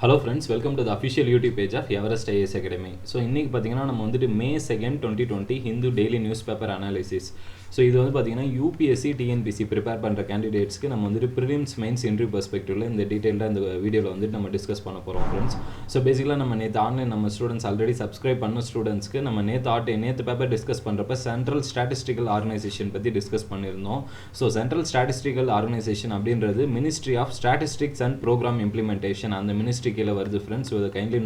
Hello friends, welcome to the official YouTube page of Everest IAS academy. So இன்றைக்கி பார்த்தீங்கன்னா நம்ம வந்துட்டு May 2nd 2020 Hindu daily news paper analysis. So இது வந்து பார்த்தீங்கன்னா யூபிஎஸ்சி டிஎன்பிசி ப்ரிப்பேர் பண்ணுற கேண்டிடேட்ஸ்க்கு நம்ம வந்துட்டு ப்ரிலிம்ஸ் மெயின்ஸ் இன்டர்வியூ பெர்ஸ்பெக்டிவில் இந்த டீட்டெயிலாக இந்த வீடியோவில் வந்துட்டு நம்ம டிஸ்கஸ் பண்ண போகிறோம் ஃப்ரெண்ட்ஸ். ஸோ பேசிக்கலாக நம்ம நேற்று ஆன்லைன் நம்ம ஸ்டூடெண்ட்ஸ் ஆல்ரெடி சப்ஸ்கிரைப் பண்ண ஸ்டூடெண்ட்ஸ்க்கு நம்ம நேற்று பேப்பர் டிஸ்கஸ் பண்ணுறப்ப சென்ட்ரல் ஸ்டாட்டிஸ்டிக்கல் ஆர்கனைசேஷன் பற்றி டிஸ்கஸ் பண்ணியிருந்தோம். ஸோ சென்ட்ரல் ஸ்டாட்டிஸ்டிக்கல் ஆர்கனைசேஷன் அப்படின்றது ministry of statistics and programme implementation, அந்த மினிஸ்ட்ரி கீழே வருது ஃப்ரெண்ட்ஸ். இதை கைண்ட்லி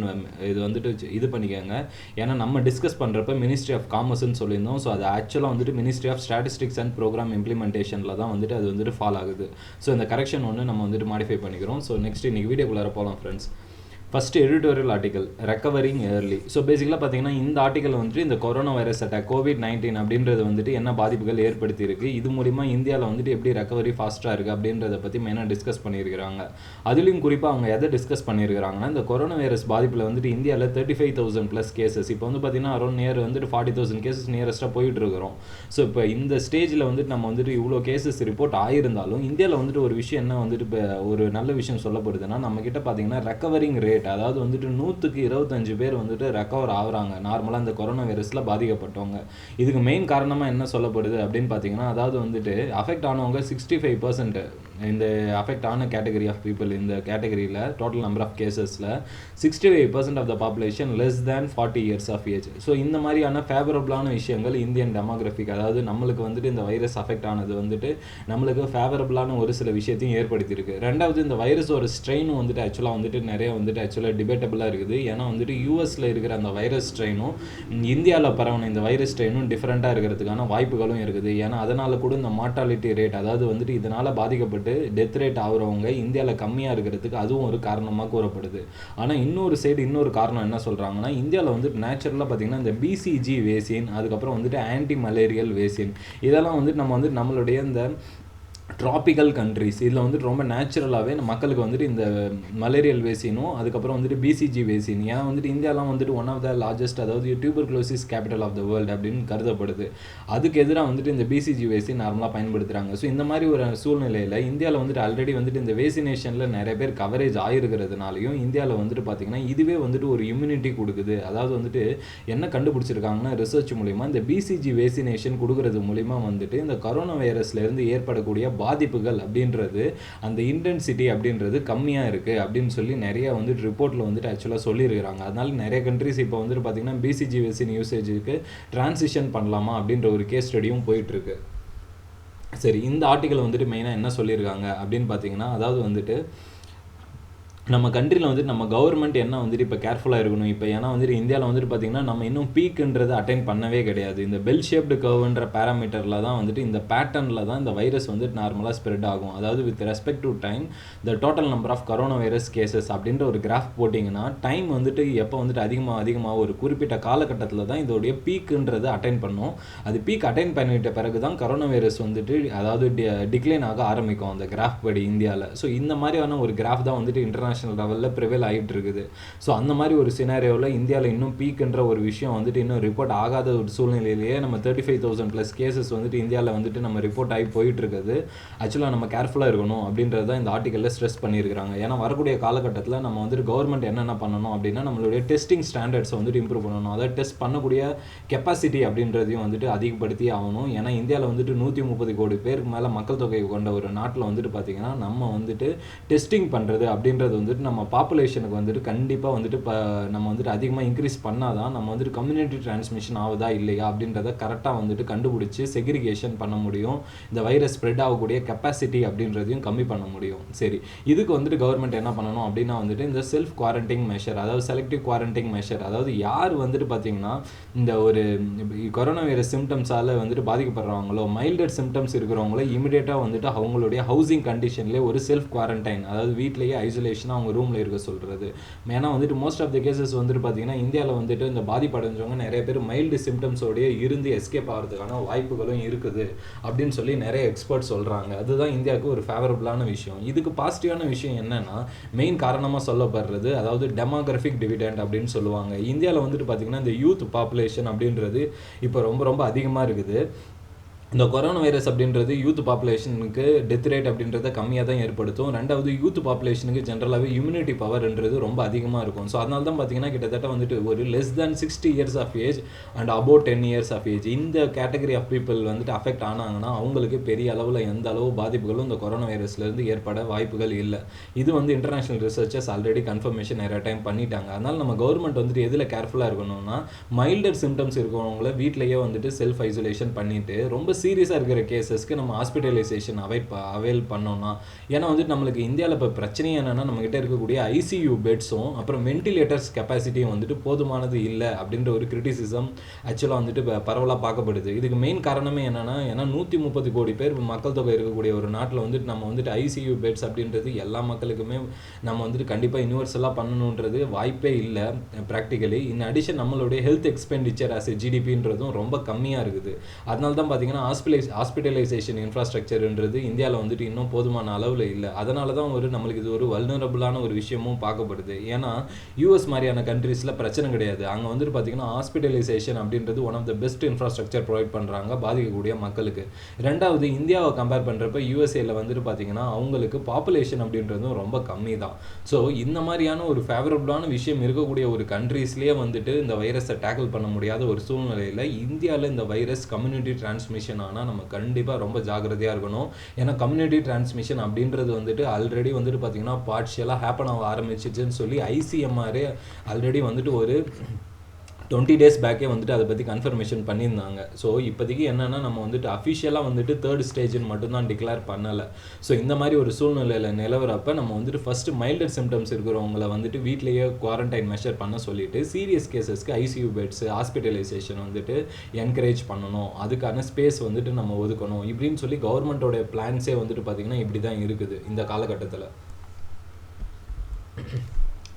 இது வந்துட்டு இது பண்ணிக்கோங்க. ஏன்னா நம்ம டிஸ்கஸ் பண்ணுறப்ப மினிஸ்ட்ரி ஆஃப் காமர்ஸ்னு சொல்லியிருந்தோம். ஸோ அது ஆக்சுவலாக வந்துட்டு ministry of statistics and programme இம்ப்ளிமெண்டேஷனில் தான் வந்துட்டு அது வந்துட்டு ஃபாலோ ஆகுது. ஸோ இந்த கரெக்ஷன் ஒன்று நம்ம வந்துட்டு மாடிஃபை பண்ணிக்கிறோம். ஸோ நெக்ஸ்ட் இன்றைக்கி வீடியோக்குள்ளார போகலாம் friends. First editorial article recovering early. So பேசிக்கலாக பார்த்தீங்கன்னா இந்த ஆர்டிக்கல் வந்துட்டு இந்த கொரோனா வைரஸ் அட்டாக் COVID-19 அப்படின்றது வந்துட்டு என்ன பாதிப்புகள் ஏற்படுத்தியிருக்கு, இது மூலிமா இந்தியாவில் வந்துட்டு எப்படி ரெக்கவரி ஃபாஸ்ட்டாக இருக்குது அப்படின்றத பற்றி மெயினாக டிஸ்கஸ் பண்ணியிருக்கிறாங்க. அதுலேயும் குறிப்பாக அவங்க எதை டிஸ்கஸ் பண்ணியிருக்கிறாங்கன்னா, இந்த கொரோனா வைரஸ் பாதிப்பில் வந்துட்டு இந்தியாவில் 35,000+ கேசஸ், இப்போ வந்து பார்த்தீங்கன்னா அரௌண்ட் நியர் வந்துட்டு 40,000 கேசஸ் நியரஸ்ட்டாக போயிட்டு இருக்கிறோம். ஸோ இப்போ இந்த ஸ்டேஜில் வந்துட்டு நம்ம வந்துட்டு இவ்வளோ கேசஸ் ரிப்போர்ட் ஆகியிருந்தாலும் இந்தியாவில் வந்துட்டு ஒரு விஷயம் என்ன வந்துட்டு இப்போ ஒரு நல்ல விஷயம் சொல்லப்படுதுன்னா, நம்மக்கிட்ட பார்த்தீங்கன்னா ரெக்கவரிங் ரேட், அதாவது வந்துட்டு 100க்கு 25 பேர் வந்துட்டு ரெக்கவர் ஆகுறாங்க நார்மலாக இந்த கொரோனா வைரஸில் பாதிக்கப்பட்டவங்க. இதுக்கு மெயின் காரணமாக என்ன சொல்லப்படுது அப்படின்னு பார்த்தீங்கன்னா, அதாவது வந்துட்டு அஃபெக்ட் ஆனவங்க 65% இந்த அஃபெக்ட் ஆன கேட்டகரி ஆஃப் பீப்புள், இந்த கேட்டகரியில் டோட்டல் நம்பர் ஆஃப் கேசஸில் 65% of the population less than 40 years of age. So இந்த மாதிரியான ஃபேவரபுளான விஷயங்கள் இந்தியன் டெமோகிராஃபிக், அதாவது நம்மளுக்கு வந்துட்டு இந்த வைரஸ் அஃபெக்ட் ஆனது வந்துட்டு நம்மளுக்கு ஃபேவரபுளான ஒரு சில விஷயத்தையும் ஏற்படுத்தியிருக்கு. ரெண்டாவது, இந்த வைரஸ் ஒரு ஸ்ட்ரெயினும் வந்துட்டு ஆக்சுவலாக வந்துட்டு நிறைய வந்துட்டு ஆக்சுவலாக டிபேட்டபுளாக இருக்குது. ஏன்னா வந்துட்டு யூஎஸில் இருக்கிற அந்த வைரஸ் ஸ்ட்ரெயினும் இந்தியாவில் பரவன இந்த வைரஸ் ஸ்ட்ரெயினும் டிஃப்ரெண்ட்டாக இருக்கிறதுக்கான வாய்ப்புகளும் இருக்குது. ஏன்னா அதனால் கூட இந்த மார்ட்டாலிட்டி ரேட், அதாவது வந்துட்டு இதனால் பாதிக்கப்பட்டு டெத் ரேட் ஆகுறவங்க இந்தியாவில் கம்மியாக இருக்கிறதுக்கு அதுவும் ஒரு காரணமாக கூறப்படுது. ஆனால் இன்னொரு காரணம் என்ன சொல்கிறாங்கன்னா, இந்தியாவில் வந்துட்டு நேச்சுரலாக பார்த்தீங்கன்னா இந்த பிசிஜி வேக்சின், அதுக்கப்புறம் வந்துட்டு ஆன்டி மலேரியல் வேக்சின், இதெல்லாம் வந்துட்டு நம்ம வந்துட்டு நம்மளுடைய இந்த ட்ராபிக்கல் கண்ட்ரிஸ் இதில் வந்துட்டு ரொம்ப நேச்சுரலாகவே மக்களுக்கு வந்துட்டு இந்த மலேரியல் வேக்சினும் அதுக்கப்புறம் வந்துட்டு பிசிஜி வேக்சின், ஏன்னா வந்துட்டு இந்தியாலாம் வந்துட்டு ஒன் ஆஃப் த லார்ஜஸ்ட், அதாவது tuberculosis capital of the world அப்படின்னு கருதப்படுது. அதுக்கு எதிராக வந்துட்டு இந்த பிசிஜி வேக்சின் நார்மலாக பயன்படுத்துகிறாங்க. ஸோ இந்த மாதிரி ஒரு சூழ்நிலையில் இந்தியாவில் வந்துட்டு ஆல்ரெடி வந்துட்டு இந்த வேக்சினேஷனில் நிறைய பேர் கவரேஜ் ஆகிருக்கிறதுனாலையும் இந்தியாவில் வந்துட்டு பார்த்திங்கன்னா இதுவே வந்துட்டு ஒரு இம்யூனிட்டி கொடுக்குது. அதாவது வந்துட்டு என்ன கண்டுபிடிச்சிருக்காங்கன்னா ரிசர்ச் மூலிமா இந்த பிசிஜி வேக்சினேஷன் கொடுக்கறது மூலிமா வந்துட்டு இந்த கொரோனா வைரஸ்லேருந்து ஏற்படக்கூடிய பாதிப்புகள் அப்படின்றது அந்த இன்டென்சிட்டி அப்படின்றது கம்மியாக இருக்குது அப்படின்னு சொல்லி நிறைய வந்துட்டு ரிப்போர்ட்டில் வந்துட்டு ஆக்சுவலாக சொல்லியிருக்கிறாங்க. அதனால நிறைய கண்ட்ரிஸ் இப்போ வந்துட்டு பார்த்திங்கன்னா பிசிஜி வேக்சின் யூசேஜுக்கு டிரான்சிஷன் பண்ணலாமா அப்படின்ற ஒரு கேஸ் ஸ்டடியும் போயிட்டுருக்கு. சரி, இந்த ஆர்டிக்கல் வந்துட்டு மெயினாக என்ன சொல்லியிருக்காங்க அப்படின்னு பார்த்தீங்கன்னா, அதாவது வந்துட்டு நம்ம கண்ட்ரியில் வந்துட்டு நம்ம கவர்மெண்ட் என்ன வந்துட்டு இப்போ கேர்ஃபுல்லாக இருக்கணும். இப்போ ஏன்னா வந்துட்டு இந்தியாவில் வந்துட்டு பார்த்திங்கன்னா நம்ம இன்னும் பீக்குன்றது அட்டைன் பண்ணவே கிடையாது. இந்த பெல் ஷேப்டு கர்வ்ன்ற பேராமீட்டரில் தான் வந்துட்டு இந்த பேட்டர்னில் தான் இந்த வைரஸ் வந்துட்டு நார்மலாக ஸ்ப்ரெட் ஆகும். அதாவது with respect to time the total number of corona virus cases அப்படின்ற ஒரு கிராஃப் போட்டிங்கன்னா டைம் வந்துட்டு எப்போ வந்துட்டு அதிகமாக ஒரு குறிப்பிட்ட காலகட்டத்தில் தான் இதோடைய பீக்குன்றது அட்டைன் பண்ணும். அது பீக் அட்டைன் பண்ணிட்ட பிறகு தான் கொரோனா வைரஸ் வந்துட்டு அதாவது டிக்ளைன் ஆக ஆரம்பிக்கும் அந்த கிராஃப் படி இந்தியாவில். ஸோ இந்த மாதிரியான ஒரு கிராஃப் தான் வந்துட்டு இன்டர்நேஷனல் லெவலில் ப்ரிவேல் ஆகிட்டு இருக்குது. ஸோ அந்த மாதிரி ஒரு சினாரியோவில் இந்தியாவில் இன்னும் பீக்குன்ற ஒரு விஷயம் வந்துட்டு இன்னும் ரிப்போர்ட் ஆகாத ஒரு சூழ்நிலையிலேயே நம்ம 35,000+ கேசஸ் வந்துட்டு இந்தியாவில் வந்துட்டு நம்ம ரிப்போர்ட் ஆகி போயிட்டு இருக்குது. ஆக்சுவலாக நம்ம கேர்ஃபுல்லாக இருக்கணும் அப்படின்றது தான் இந்த ஆர்டிக்கலில் ஸ்ட்ரெஸ் பண்ணியிருக்காங்க. ஏன்னா வரக்கூடிய காலகட்டத்தில் நம்ம வந்துட்டு கவர்மெண்ட் என்னென்ன பண்ணணும் அப்படின்னா, நம்மளுடைய டெஸ்டிங் ஸ்டாண்டர்ட்ஸை வந்துட்டு இம்ப்ரூவ் பண்ணணும். அதாவது டெஸ்ட் பண்ணக்கூடிய கெப்பாசிட்டி அப்படின்றதையும் வந்துட்டு அதிகப்படுத்தி ஆகணும். ஏன்னா இந்தியாவில் வந்துட்டு 130 கோடி பேருக்கு மேலே மக்கள் தொகை கொண்ட ஒரு நாட்டில் வந்துட்டு பார்த்திங்கன்னா நம்ம வந்துட்டு டெஸ்டிங் பண்ணுறது அப்படின்றது வந்துட்டு நம்ம பாப்புலேஷனுக்கு வந்துட்டு கண்டிப்பாக வந்துட்டு நம்ம வந்துட்டு அதிகமாக இன்க்ரீஸ் பண்ணால் தான் நம்ம வந்துட்டு கம்யூனிட்டி டிரான்ஸ்மிஷன் ஆகுதா இல்லையா அப்படின்றத கரெக்டாக வந்துட்டு கண்டுபிடிச்சி செக்ரிகேஷன் பண்ண முடியும். இந்த வைரஸ் ஸ்ப்ரெட் ஆகக்கூடிய கெப்பாசிட்டி அப்படின்றதையும் கம்மி பண்ண முடியும். சரி, இதுக்கு வந்துட்டு கவர்மெண்ட் என்ன பண்ணணும் அப்படின்னா வந்துட்டு இந்த செல்ஃப் குவாரண்டைன் மெஷர், அதாவது செலக்டிவ் குவாரண்டைன் மெஷர், அதாவது யார் வந்துட்டு பார்த்திங்கன்னா இந்த ஒரு கொரோனா வைரஸ் சிம்டம்ஸால் வந்துட்டு பாதிக்கப்படுறவங்களோ மைல்டர் சிம்டம்ஸ் இருக்கிறவங்களோ இமிடியேட்டாக வந்துட்டு அவங்களுடைய ஹவுசிங் கண்டிஷன்லேயே ஒரு செல்ஃப் குவாரண்டைன், அதாவது வீட்லேயே ஐசோலேஷனாக அவங்க ரூமில் இருக்க சொல்கிறது. ஏன்னா வந்துட்டு மோஸ்ட் ஆஃப் த கேசஸ் வந்துட்டு பார்த்திங்கன்னா இந்தியாவில் வந்துட்டு இந்த பாதிப்படைஞ்சவங்க நிறைய பேர் மைல்டு சிம்டம்ஸோடைய இருந்து எஸ்கேப் ஆகிறதுக்கான வாய்ப்புகளும் இருக்குது அப்படின்னு சொல்லி நிறைய எக்ஸ்பர்ட்ஸ் சொல்கிறாங்க. அதுதான் இந்தியாவுக்கு ஒரு ஃபேவரபுளான விஷயம். இதுக்கு பாசிட்டிவான விஷயம் என்னென்னா, மெயின் காரணமாக சொல்லப்படுறது அதாவது டெமோகிராஃபிக் டிவிடெண்ட் அப்படின்னு சொல்லுவாங்க. இந்தியாவில் வந்துட்டு பார்த்திங்கன்னா இந்த யூத் பாப்புலேஷன் அப்படின்றது இப்போ ரொம்ப அதிகமாக இருக்குது. இந்த கொரோனா வைரஸ் அப்படின்றது யூத் பாப்புலேஷனுக்கு டெத் ரேட் அப்படின்றத கம்மியாக தான் ஏற்படுத்தும். ரெண்டாவது யூத் பாப்புலேஷனுக்கு ஜென்ரலாகவே இம்யூனிட்டி பவர்ன்றது ரொம்ப அதிகமாக இருக்கும். ஸோ அதனால தான் பார்த்தீங்கன்னா கிட்டத்தட்ட வந்துட்டு ஒரு less than 60 years of age and about 10 years of age இந்த கேட்டகரி ஆஃப் பீப்புள் வந்துட்டு அஃபெக்ட் ஆனாங்கன்னா அவங்களுக்கு பெரிய அளவில் எந்த அளவு பாதிப்புகளும் இந்த கொரோனா வைரஸ்லேருந்து ஏற்பட வாய்ப்புகள் இல்லை. இது வந்து இன்டர்நேஷனல் ரிசர்ச்சர்ஸ் ஆல்ரெடி கன்ஃபர்மேஷன் நிறைய டைம் பண்ணிட்டாங்க. அதனால் நம்ம கவர்மெண்ட் வந்துட்டு எதில் கேர்ஃபுல்லாக இருக்கணும்னா மைல்டர் சிம்டம்ஸ் இருக்கிறவங்கள வீட்டிலேயே வந்துட்டு செல்ஃப் ஐசோலேஷன் பண்ணிட்டு ரொம்ப சீரியஸாக இருக்கிற கேசஸ்க்கு நம்ம ஹாஸ்பிட்டலைசேஷன் அவைல் பண்ணோம்னா, ஏன்னா வந்துட்டு நம்மளுக்கு இந்தியாவில் இப்போ பிரச்சனையே என்னென்னா நம்மகிட்ட இருக்கக்கூடிய ஐசியூ பெட்ஸும் அப்புறம் வென்டிலேட்டர்ஸ் கெப்பாசிட்டியும் வந்துட்டு போதுமானது இல்லை அப்படின்ற ஒரு கிரிட்டிசிசம் ஆக்சுவலாக வந்துட்டு பரவலாக பார்க்கப்படுது. இதுக்கு மெயின் காரணமே என்னென்னா, ஏன்னா 130 கோடி பேர் மக்கள் தொகை இருக்கக்கூடிய ஒரு நாட்டில் வந்துட்டு நம்ம வந்துட்டு ஐசியூ பெட்ஸ் அப்படின்றது எல்லா மக்களுக்குமே நம்ம வந்துட்டு கண்டிப்பாக யூனிவர்சலாக பண்ணணுன்றது வாய்ப்பே இல்லை ப்ராக்டிக்கலி. இன் அடிஷன் நம்மளுடைய ஹெல்த் எக்ஸ்பெண்டிச்சர் ஆஸ் ஜிடிபின்றதும் ரொம்ப கம்மியாக இருக்குது. அதனால தான் பார்த்தீங்கன்னா ஹாஸ்பிட்டலைசேஷன் இன்ஃப்ராஸ்ட்ரக்சர்ன்றது இந்தியாவில் வந்துட்டு இன்னும் போதுமான அளவில் இல்லை. அதனால தான் நம்மளுக்கு இது ஒரு வல்னரபுளான ஒரு விஷயமும் பார்க்கப்படுது. ஏன்னா யூஎஸ் மாதிரியான கண்ட்ரீஸில் பிரச்சனை கிடையாது. அங்கே வந்துட்டு பார்த்தீங்கன்னா ஹாஸ்பிட்டலைசேஷன் அப்படின்றது one of the best infrastructure provide பண்ணுறாங்க பாதிக்கக்கூடிய மக்களுக்கு. ரெண்டாவது இந்தியாவை கம்பேர் பண்ணுறப்ப யூஎஸ்ஏல வந்துட்டு பார்த்தீங்கன்னா அவங்களுக்கு பாப்புலேஷன் அப்படின்றதும் ரொம்ப கம்மி தான். ஸோ இந்த மாதிரியான ஒரு ஃபேவரபுளான விஷயம் இருக்கக்கூடிய ஒரு கண்ட்ரீஸ்லேயே வந்துட்டு இந்த வைரஸை டேக்கிள் பண்ண முடியாத ஒரு சூழ்நிலையில் இந்தியாவில் இந்த வைரஸ் கம்யூனிட்டி டிரான்ஸ்மிஷன் ஆனால் நம்ம கண்டிப்பாக ரொம்ப ஜாக்கிரதையாக இருக்கணும். ஏன்னா கம்யூனிட்டி டிரான்ஸ்மிஷன் அப்படின்றது வந்துட்டு ஆல்ரெடி வந்துட்டு பார்த்தீங்கன்னா பார்ஷியலாக ஹேப்பன் ஆக ஆரம்பிச்சிச்சுன்னு சொல்லி ஐசிஎம்ஆரே ஆல்ரெடி வந்துட்டு ஒரு 20 days பேக்கே வந்துட்டு அதை பற்றி கன்ஃபர்மேஷன் பண்ணியிருந்தாங்க. ஸோ இப்போதைக்கு என்னென்னா நம்ம வந்துட்டு அஃபிஷியலாக வந்துட்டு 3rd ஸ்டேஜ்னு மட்டும்தான் டிக்ளேர் பண்ணலை. ஸோ இந்த மாதிரி ஒரு சூழ்நிலையில் நிலவரப்போ நம்ம வந்துட்டு ஃபஸ்ட்டு மைல்டர் சிம்டம்ஸ் இருக்கிறவங்கள வந்துட்டு வீட்லேயே குவாரண்டைன் மெஷர் பண்ண சொல்லிட்டு சீரியஸ் கேசஸ்க்கு ஐசியூ பெட்ஸ் ஹாஸ்பிட்டலைசேஷன் வந்துட்டு என்கரேஜ் பண்ணணும், அதுக்கான ஸ்பேஸ் வந்துட்டு நம்ம ஒதுக்கணும் இப்படின்னு சொல்லி கவர்மெண்ட்டோட பிளான்ஸே வந்துட்டு பார்த்திங்கன்னா இப்படி தான் இருக்குது இந்த காலகட்டத்தில்.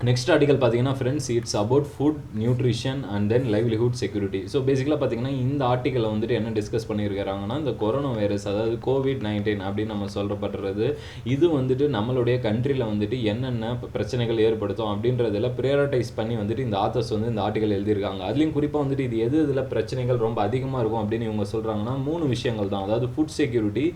நெக்ஸ்ட் ஆர்டிகல் பார்த்தீங்கன்னா friends, it's about food nutrition and then livelihood security. So பேசிக்கலாக பார்த்தீங்கன்னா இந்த ஆர்டிக்கலில் வந்துட்டு என்ன டிஸ்கஸ் பண்ணியிருக்கிறாங்கன்னா, இந்த கொரோனா வைரஸ் அதாவது COVID-19 அப்படின்னு நம்ம சொல்லப்படுறது இது வந்துட்டு நம்மளுடைய கண்ட்ரியில் வந்துட்டு என்னென்ன பிரச்சனைகள் ஏற்படுத்தும் அப்படின்றதில் ப்ரையாரிட்டைஸ் பண்ணி வந்துட்டு இந்த ஆத்தர்ஸ் வந்து இந்த ஆர்டிக்கல் எழுதியிருக்காங்க. அதுலேயும் குறிப்பாக வந்துட்டு இது இதில் பிரச்சனைகள் ரொம்ப அதிகமாக இருக்கும் அப்படின்னு இவங்க சொல்கிறாங்கன்னா 3 விஷயங்கள் தான். அதாவது food security,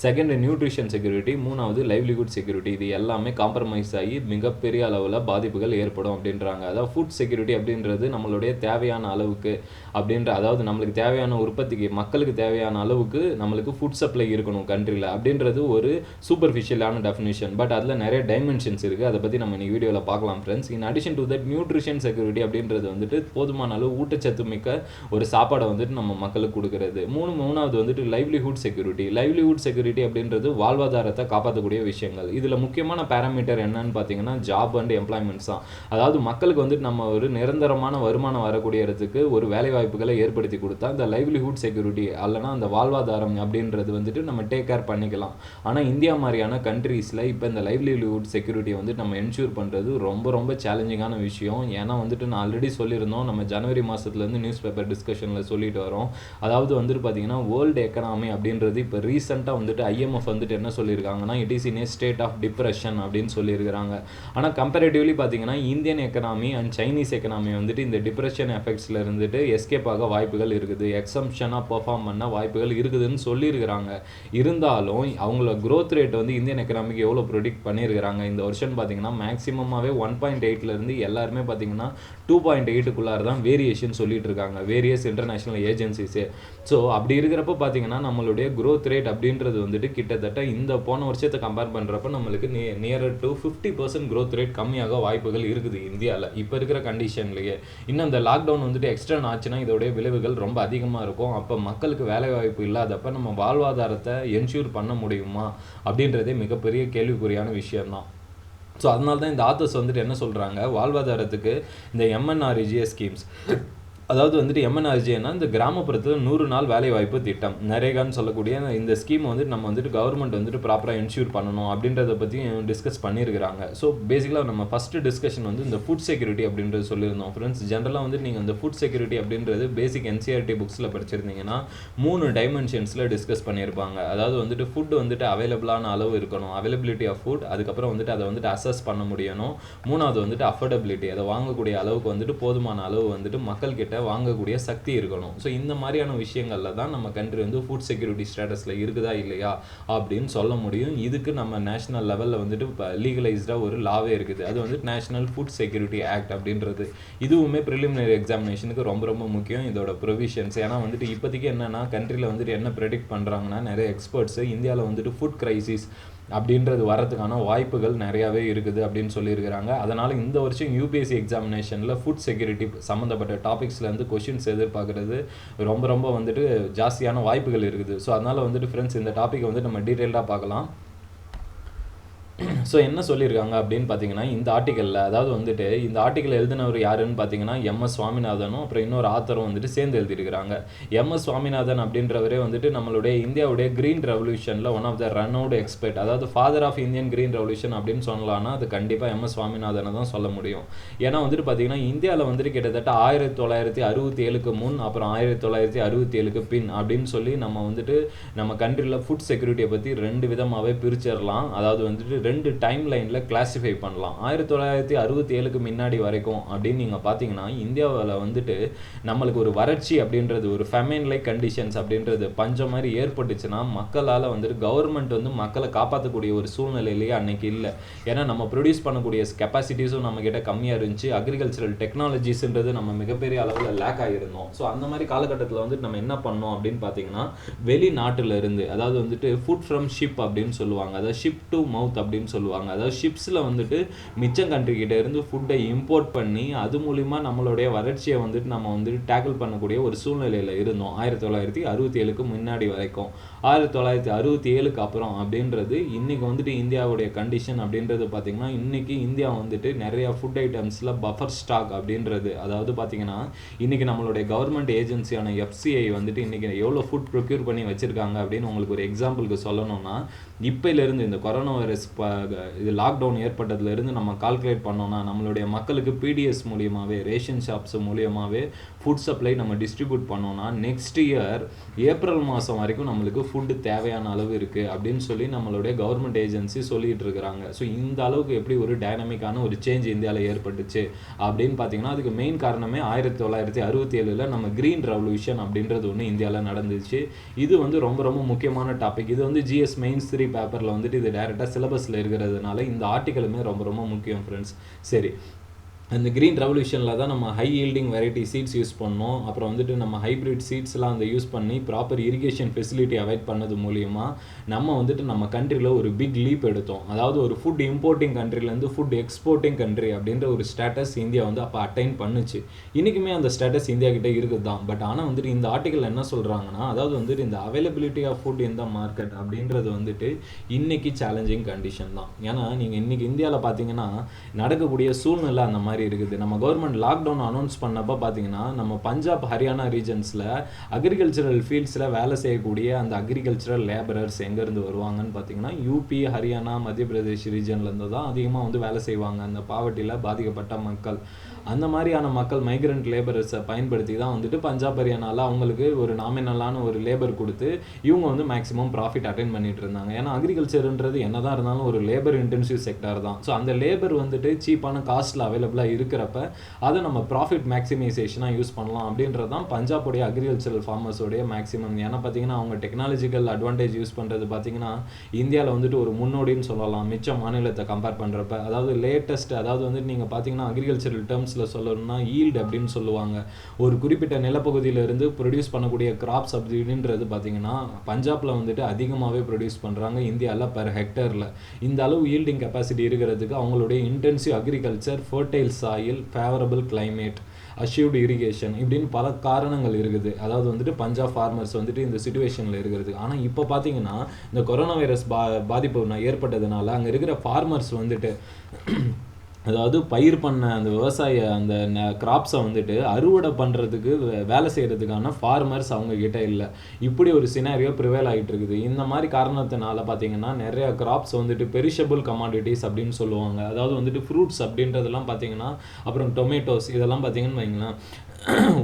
second nutrition security, மூணாவது லைவ்லிஹுட் செக்யூரிட்டி. இது எல்லாமே காம்ப்ரமைஸ் ஆகி மிகப்பெரிய அளவில் பாதிப்புகள் ஏற்படும் அப்படின்றாங்க. அதாவது ஃபுட் செக்யூரிட்டி அப்படின்றது நம்மளுடைய தேவையான அளவுக்கு அப்படின்ற, அதாவது நம்மளுக்கு தேவையான உற்பத்திக்கு மக்களுக்கு தேவையான அளவுக்கு நம்மளுக்கு ஃபுட் சப்ளை இருக்கணும் கண்ட்ரியில் அப்படின்றது ஒரு சூப்பர்ஃபிஷியலான டெஃபினிஷன். பட் அதில் நிறைய டைமென்ஷன்ஸ் இருக்குது. அதை பற்றி நம்ம இன்னைக்கு வீடியோவில் பார்க்கலாம் friends. In addition to that nutrition security அப்படின்றது வந்துட்டு போதுமான அளவு ஊட்டச்சத்து மிக்க ஒரு சாப்பாடை வந்துட்டு நம்ம மக்களுக்கு கொடுக்கறது. மூணாவது வந்துட்டு லைவ்லிஹுட் செக்யூரிட்டி. லைவ்லிஹுட் செக்யூரிட்டி அப்படின்றது வாழ்வாதாரத்தை காப்பாற்றக்கூடிய விஷயங்கள். இதில் முக்கியமான பேராமீட்டர் என்னன்னு பார்த்தீங்கன்னா ஜாப் அண்ட் எம்ப்ளாய்மெண்ட்ஸ் தான். அதாவது மக்களுக்கு வந்துட்டு நம்ம ஒரு நிரந்தரமான வருமானம் வரக்கூடியதுக்கு ஒரு வேலை வாய்ப்புகளை ஏற்படுத்தி கொடுத்தா இந்த லைவ்லிஹுட் செக்யூரிட்டி அல்லனா அந்த வாழ்வாதாரம் அப்படின்றது வந்துட்டு நம்ம டேக் கேர் பண்ணிக்கலாம். ஆனால் இந்தியா மாதிரியான கண்ட்ரீஸில் இப்போ இந்த லைவ்லிஹுட் செக்யூரிட்டியை வந்துட்டு நம்ம என்ஷூர் பண்ணுறது ரொம்ப ரொம்ப சேலஞ்சிங்கான விஷயம். ஏன்னா வந்துட்டு நான் ஆல்ரெடி சொல்லியிருந்தோம், நம்ம ஜனவரி மாதத்துலேருந்து நியூஸ் பேப்பர் டிஸ்கஷனில் சொல்லிட்டு வரோம். அதாவது வந்துட்டு பார்த்தீங்கன்னா வேர்ல்டு எக்கனாமி அப்படின்றது இப்போ ரீசெண்டாக வந்துட்டு IMF வந்துட்டு என்ன சொல்லியிருக்காங்கன்னா, it is in a state of depression அப்படின்னு சொல்லியிருக்கிறாங்க. ஆனால் கம்பேரேட்டிவ்லி பார்த்தீங்கன்னா Indian economy and Chinese economy வந்துட்டு இந்த டிப்ரெஷன் எஃபெக்ட்ஸில் இருந்துட்டு எஸ்கேப் ஆக வாய்ப்புகள் இருக்குது, எக்ஸம்ஷனாக பெர்ஃபார்ம் பண்ண வாய்ப்புகள் இருக்குதுன்னு சொல்லியிருக்கிறாங்க. இருந்தாலும் அவங்களோட க்ரோத் ரேட் வந்து இந்தியன் எக்கனாமிக்கு எவ்வளோ ப்ரொடிக்ட் பண்ணியிருக்கிறாங்க இந்த வருஷம் பார்த்தீங்கன்னா மேக்ஸிமமாகவே 1.8லேருந்து எல்லாருமே பார்த்தீங்கன்னா 2.8க்குள்ளார தான் வேரியேஷன் சொல்லிட்டு இருக்காங்க வேரியஸ் இன்டர்நேஷனல் ஏஜென்சிஸே. ஸோ அப்படி இருக்கிறப்ப பார்த்தீங்கன்னா நம்மளுடைய க்ரோத் ரேட் அப்படின்றது வந்துட்டு கிட்டத்தட்ட இந்த போன வருஷத்தை கம்பேர் பண்ணுறப்ப நம்மளுக்கு நியரர் டு 50% க்ரோத் ரேட் கம்மியாக வாய்ப்புகள் இருக்குது இந்தியாவில் இப்போ இருக்கிற கண்டிஷன்லேயே. இன்னும் இந்த லாக்டவுன் வந்துட்டு எக்ஸ்டர்ன் ஆச்சுன்னா இதோடைய விளைவுகள் ரொம்ப அதிகமாக இருக்கும். அப்போ மக்களுக்கு வேலை வாய்ப்பு இல்லாதப்ப நம்ம வாழ்வாதாரத்தை என்ஷூர் பண்ண முடியுமா அப்படின்றதே மிகப்பெரிய கேள்விக்குறியான விஷயம்தான். ஸோ அதனால தான் இந்த ஆத்தர்ஸ் வந்துட்டு என்ன சொல்கிறாங்க, வாழ்வாதாரத்துக்கு இந்த MNREGA ஸ்கீம்ஸ், அதாவது வந்துட்டு MNREGAனா இந்த கிராமப்புறத்தில் 100 நாள் வேலை வாய்ப்பு திட்டம் நரேகான்னு சொல்லக்கூடிய இந்த ஸ்கீம் வந்துட்டு நம்ம வந்துட்டு கவர்மெண்ட் வந்துட்டு ப்ராப்பராக என்ஷூர் பண்ணணும் அப்படின்றத பற்றி டிஸ்கஸ் பண்ணியிருக்கிறாங்க. ஸோ பேசிக்கலாக நம்ம ஃபஸ்ட்டு டிஸ்கஷன் வந்து இந்த ஃபுட் செக்யூரிட்டி அப்படின்றது சொல்லியிருந்தோம் ஃப்ரெண்ட்ஸ். ஜென்ரலாக வந்து நீங்கள் இந்த ஃபுட் செக்யூரிட்டி அப்படின்றது பேசிக் NCERT புக்ஸில் படிச்சிருந்தீங்கன்னா 3 டைமென்ஷன்ஸில் டிஸ்கஸ் பண்ணியிருப்பாங்க. அதாவது வந்துட்டு ஃபுட் வந்துட்டு அவைலபிளான அளவு இருக்கணும், அவைலபிலிட்டி ஆஃப் ஃபுட், அதுக்கப்புறம் வந்துட்டு அதை வந்துட்டு அசஸ் பண்ண முடியணும், மூணாவது வந்துட்டு அஃபோர்டபிலிட்டி, அதை வாங்கக்கூடிய அளவுக்கு வந்துட்டு போதுமான அளவு வந்துட்டு மக்கள்கிட்ட வாங்கக்கூடிய சக்தி இருக்கணும். ஸோ இந்த மாதிரியான விஷயங்களில் தான் நம்ம கண்ட்ரி வந்து ஃபுட் செக்யூரிட்டி ஸ்டேட்டஸில் இருக்குதா இல்லையா அப்படின்னு சொல்ல முடியும். இதுக்கு நம்ம நேஷனல் லெவலில் வந்துட்டு இப்போ லீகலைஸ்டாக ஒரு லாவே இருக்குது. அது வந்து நேஷனல் ஃபுட் செக்யூரிட்டி ஆக்ட் அப்படின்றது. இதுவுமே ப்ரிலிமினரி எக்ஸாமினேஷனுக்கு ரொம்ப ரொம்ப முக்கியம் இதோட ப்ரொவிஷன்ஸ். ஏன்னா வந்துட்டு இப்போதைக்கு என்னென்னா கண்ட்ரியில் வந்துட்டு என்ன ப்ரெடிக்ட் பண்ணுறாங்கன்னா நிறைய எக்ஸ்பர்ட்ஸு இந்தியாவில் வந்துட்டு ஃபுட் கிரைசிஸ் அப்படின்றது வரதுக்கான வாய்ப்புகள் நிறையாவே இருக்குது அப்படின்னு சொல்லியிருக்கிறாங்க. அதனால் இந்த வருஷம் யூபிஎஸ்சி எக்ஸாமினேஷனில் ஃபுட் செக்யூரிட்டி சம்மந்தப்பட்ட டாபிக்ஸ்லேருந்து கொஷின்ஸ் எதிர்பார்க்குறது ரொம்ப ரொம்ப வந்துட்டு ஜாஸ்தியான வாய்ப்புகள் இருக்குது. ஸோ அதனால் வந்துட்டு ஃப்ரெண்ட்ஸ் இந்த டாப்பிக்கை வந்து நம்ம டீட்டெயில்டாக பார்க்கலாம். ஸோ என்ன சொல்லியிருக்காங்க அப்படின்னு பார்த்தீங்கன்னா இந்த ஆர்டிக்கலில், அதாவது வந்துட்டு இந்த ஆர்டிக்கல் எழுதினவர் யாருன்னு பார்த்தீங்கன்னா எம்எஸ் சுவாமிநாதனும் அப்புறம் இன்னொரு ஆத்தரும் வந்துட்டு சேர்ந்து எழுதியிருக்கிறாங்க. எம்எஸ் சுவாமிநாதன் அப்படின்றவரே வந்துட்டு நம்மளுடைய இந்தியாவுடைய க்ரீன் ரெவல்யூஷனில் one of the renowned expert, அதாவது father of Indian green revolution அப்படின்னு சொல்லலாம்னா அது கண்டிப்பாக எம்எஸ் சுவாமிநாதனை தான் சொல்ல முடியும். ஏன்னா வந்துட்டு பார்த்தீங்கன்னா இந்தியாவில் வந்துட்டு கிட்டத்தட்ட 1967 முன் அப்புறம் 1967 பின் அப்படின்னு சொல்லி நம்ம வந்துட்டு நம்ம கண்ட்ரியில் ஃபுட் செக்யூரிட்டியை பற்றி 2 விதமாகவே பிரிச்சிடலாம். அதாவது வந்துட்டு 2 டைம் லைனில் கிளாஸிஃபை பண்ணலாம். 1967 முன்னாடி வரைக்கும் அப்படின்னு நீங்கள் பார்த்தீங்கன்னா இந்தியாவில் வந்துட்டு நம்மளுக்கு ஒரு வறட்சி அப்படின்றது, ஒரு ஃபெமைன் லைக் கண்டிஷன்ஸ் அப்படின்றது பஞ்சம் மாதிரி ஏற்பட்டுச்சுன்னா மக்களால் வந்துட்டு கவர்மெண்ட் வந்து மக்களை காப்பாற்றக்கூடிய ஒரு சூழ்நிலையிலேயே அன்னைக்கு இல்லை. ஏன்னா நம்ம ப்ரொடியூஸ் பண்ணக்கூடிய கெப்பாசிட்டிஸும் நம்மக்கிட்ட கம்மியாக இருந்துச்சு. அக்ரிகல்ச்சரல் டெக்னாலஜிஸ்ன்றது நம்ம மிகப்பெரிய அளவில் லேக் ஆகியிருந்தோம். ஸோ அந்த மாதிரி காலகட்டத்தில் வந்துட்டு நம்ம என்ன பண்ணோம் அப்படின்னு பார்த்தீங்கன்னா வெளிநாட்டில் இருந்து, அதாவது வந்துட்டு ஃபுட் ஃப்ரம் ஷிப் அப்படின்னு சொல்லுவாங்க, அதாவது ஷிப் டு மவுத் அப்படின்னு சொல்லுவாங்க. அதாவது ஷிப்ஸில் வந்துட்டு மிச்சம் கண்ட்ரி கிட்ட இருந்து ஃபுட்டை இம்போர்ட் பண்ணி அது மூலிமா நம்மளுடைய வறட்சியை வந்துட்டு நம்ம வந்துட்டு டேக்கிள் பண்ணக்கூடிய ஒரு சூழ்நிலையில் இருந்தோம் 1967 முன்னாடி வரைக்கும். 1967 அப்புறம் அப்படின்றது இன்னைக்கு வந்துட்டு இந்தியாவுடைய கண்டிஷன் அப்படின்றது பார்த்தீங்கன்னா இன்னைக்கு இந்தியா வந்துட்டு நிறைய ஃபுட் ஐட்டம்ஸில் பஃபர் ஸ்டாக் அப்படின்றது, அதாவது பார்த்தீங்கன்னா இன்னைக்கு நம்மளுடைய கவர்மெண்ட் ஏஜென்சியான எஃப்சிஐ வந்துட்டு இன்னைக்கு எவ்வளோ ஃபுட் ப்ரொக்யூர் பண்ணி வச்சிருக்காங்க அப்படின்னு உங்களுக்கு ஒரு எக்ஸாம்பிளுக்கு சொல்லணும்னா இப்போலேருந்து இந்த கொரோனா வைரஸ் இது லாக்டவுன் ஏற்பட்டதுலேருந்து நம்ம கால்குலேட் பண்ணோம்னா நம்மளுடைய மக்களுக்கு பிடிஎஸ் மூலியமாகவே ரேஷன் ஷாப்ஸ் மூலியமாகவே ஃபுட் சப்ளை நம்ம டிஸ்ட்ரிபியூட் பண்ணோம்னா நெக்ஸ்ட் இயர் ஏப்ரல் மாதம் வரைக்கும் நம்மளுக்கு ஃபுட்டு தேவையான அளவு இருக்குது அப்படின்னு சொல்லி நம்மளுடைய கவர்மெண்ட் ஏஜென்சி சொல்லிட்டு இருக்கிறாங்க. ஸோ இந்த அளவுக்கு எப்படி ஒரு டைனமிக்கான ஒரு சேஞ்ச் இந்தியாவில் ஏற்பட்டுச்சு அப்படின்னு பார்த்தீங்கன்னா அதுக்கு மெயின் காரணமே 1967 நம்ம க்ரீன் ரெவல்யூஷன் அப்படின்றது ஒன்று இந்தியாவில் நடந்துச்சு. இது வந்து ரொம்ப ரொம்ப முக்கியமான டாபிக். இது வந்து ஜிஎஸ் மெயின்ஸ் 3 பேப்பரில் வந்துட்டு இது டைரெக்டாக சிலபஸில் இருக்கிறதுனால இந்த ஆர்டிக்கலுமே ரொம்ப ரொம்ப முக்கியம் ஃப்ரெண்ட்ஸ். சரி, அந்த க்ரீன் ரெவல்யூஷனில் தான் நம்ம high yielding variety seeds use பண்ணோம். அப்புறம் வந்துட்டு நம்ம ஹைப்ரிட் சீட்ஸ்லாம் அந்த யூஸ் பண்ணி ப்ராப்பர் இரிகேஷன் ஃபெசிலிட்டி அவாய்ட் பண்ணது மூலிமா நம்ம வந்துட்டு நம்ம கண்ட்ரியில் ஒரு பிக் லீப் எடுத்தோம். அதாவது ஒரு ஃபுட் இம்போர்ட்டிங் கண்ட்ரிலேருந்து ஃபுட் எக்ஸ்போர்ட்டிங் கண்ட்ரி அப்படின்ற ஒரு ஸ்டேட்டஸ் இந்தியா வந்து அப்போ அட்டைன் பண்ணுச்சு. இன்றைக்குமே அந்த ஸ்டேட்டஸ் இந்தியா கிட்டே இருக்குது தான். பட் ஆனால் வந்துட்டு இந்த ஆர்டிக்கல் என்ன சொல்கிறாங்கன்னா, அதாவது வந்துட்டு இந்த availability of food in the market அப்படின்றது வந்துட்டு இன்றைக்கி சேலஞ்சிங் கண்டிஷன் தான். ஏன்னா நீங்கள் இன்றைக்கி இந்தியாவில் பார்த்தீங்கன்னா நடக்கக்கூடிய சூழ்நிலை அந்த மாதிரி இருக்குது. நம்ம கவர்மெண்ட் லாக்டவுன் அனௌன்ஸ் பண்ணப்போ பார்த்தீங்கன்னா நம்ம பஞ்சாப் ஹரியானா ரீஜன்ஸில் அக்ரிகல்ச்சரல் ஃபீல்ட்ஸில் வேலை செய்யக்கூடிய அந்த அக்ரிகல்ச்சரல் லேபரர்ஸ் எங்கேருந்து வருவாங்கன்னு பார்த்தீங்கன்னா யூபி, ஹரியானா, மத்திய பிரதேஷ் ரீஜன்லேருந்து தான் அதிகமாக வந்து வேலை செய்வாங்க அந்த பாவர்ட்டியில் பாதிக்கப்பட்ட மக்கள். அந்த மாதிரியான மக்கள் மைக்ரண்ட் லேபரர்ஸை பயன்படுத்தி தான் வந்துட்டு பஞ்சாப் ஹரியானாவில் அவங்களுக்கு ஒரு நாமினலான ஒரு லேபர் கொடுத்து இவங்க வந்து மேக்ஸிமம் ப்ராஃபிட் அட்டைன் பண்ணிட்டு இருந்தாங்க. ஏன்னா அக்ரிகல்ச்சர்ன்றது என்ன தான் இருந்தாலும் ஒரு லேபர் இன்டென்சிவ் செக்டார் தான். ஸோ அந்த லேபர் வந்துட்டு சீப்பான காஸ்ட்டில் அவைலபிளாக இருக்கிறப்ப அதை நம்ம ப்ராஃபிட் மேக்ஸிமைசேஷனாக யூஸ் பண்ணலாம் அப்படின்றது தான் பஞ்சாபுடைய அக்ரிகல்ச்சரல் ஃபார்மர்ஸோடைய மேக்ஸிமம். ஏன்னா பார்த்தீங்கன்னா அவங்க டெக்னாலஜிக்கல் அட்வான்டேஜ் யூஸ் பண்ணுறது பார்த்தீங்கன்னா இந்தியாவில் வந்துட்டு ஒரு முன்னோடின்னு சொல்லலாம் மிச்ச மாநிலத்தை கம்பேர் பண்ணுறப்ப. அதாவது லேட்டஸ்ட், அதாவது வந்துட்டு நீங்கள் பார்த்தீங்கன்னா அக்ரிகல்ச்சரல் டேர்ம்ஸில் சொல்லணும்னா ஈல்டு அப்படின்னு சொல்லுவாங்க. ஒரு குறிப்பிட்ட நிலப்பகுதியிலிருந்து ப்ரொடியூஸ் பண்ணக்கூடிய கிராப்ஸ் அப்படின்றது பார்த்தீங்கன்னா பஞ்சாபில் வந்துட்டு அதிகமாகவே ப்ரொடியூஸ் பண்ணுறாங்க இந்தியாவில் பெர் ஹெக்டரில். இந்த அளவு ஈல்டிங் கெப்பாசிட்டி இருக்கிறதுக்கு அவங்களுடைய intensive agriculture, fertile soil, favourable climate, assured irrigation இப்படின்னு பல காரணங்கள் இருக்குது. அதாவது வந்துட்டு பஞ்சாப் ஃபார்மர்ஸ் வந்துட்டு இந்த சிச்சுவேஷனில் இருக்கிறது. ஆனால் இப்போ பார்த்தீங்கன்னா இந்த கொரோனா வைரஸ் பாதிப்பு ஏற்பட்டதுனால அங்கே இருக்கிற ஃபார்மர்ஸ் வந்துட்டு அதாவது பயிர் பண்ண அந்த விவசாய அந்த கிராப்ஸை வந்துட்டு அறுவடை பண்ணுறதுக்கு வேலை செய்கிறதுக்கான ஃபார்மர்ஸ் அவங்கக்கிட்ட இல்லை. இப்படி ஒரு சினாரியோ ப்ரிவேல் ஆகிட்டு இருக்குது. இந்த மாதிரி காரணத்தினால பார்த்தீங்கன்னா நிறைய கிராப்ஸ் வந்துட்டு பெரிஷபிள் கமாடிட்டிஸ் அப்படின்னு சொல்லுவாங்க. அதாவது வந்துட்டு ஃப்ரூட்ஸ் அப்படின்றதெல்லாம் பார்த்தீங்கன்னா அப்புறம் டொமேட்டோஸ் இதெல்லாம் பார்த்தீங்கன்னு வைங்களேன்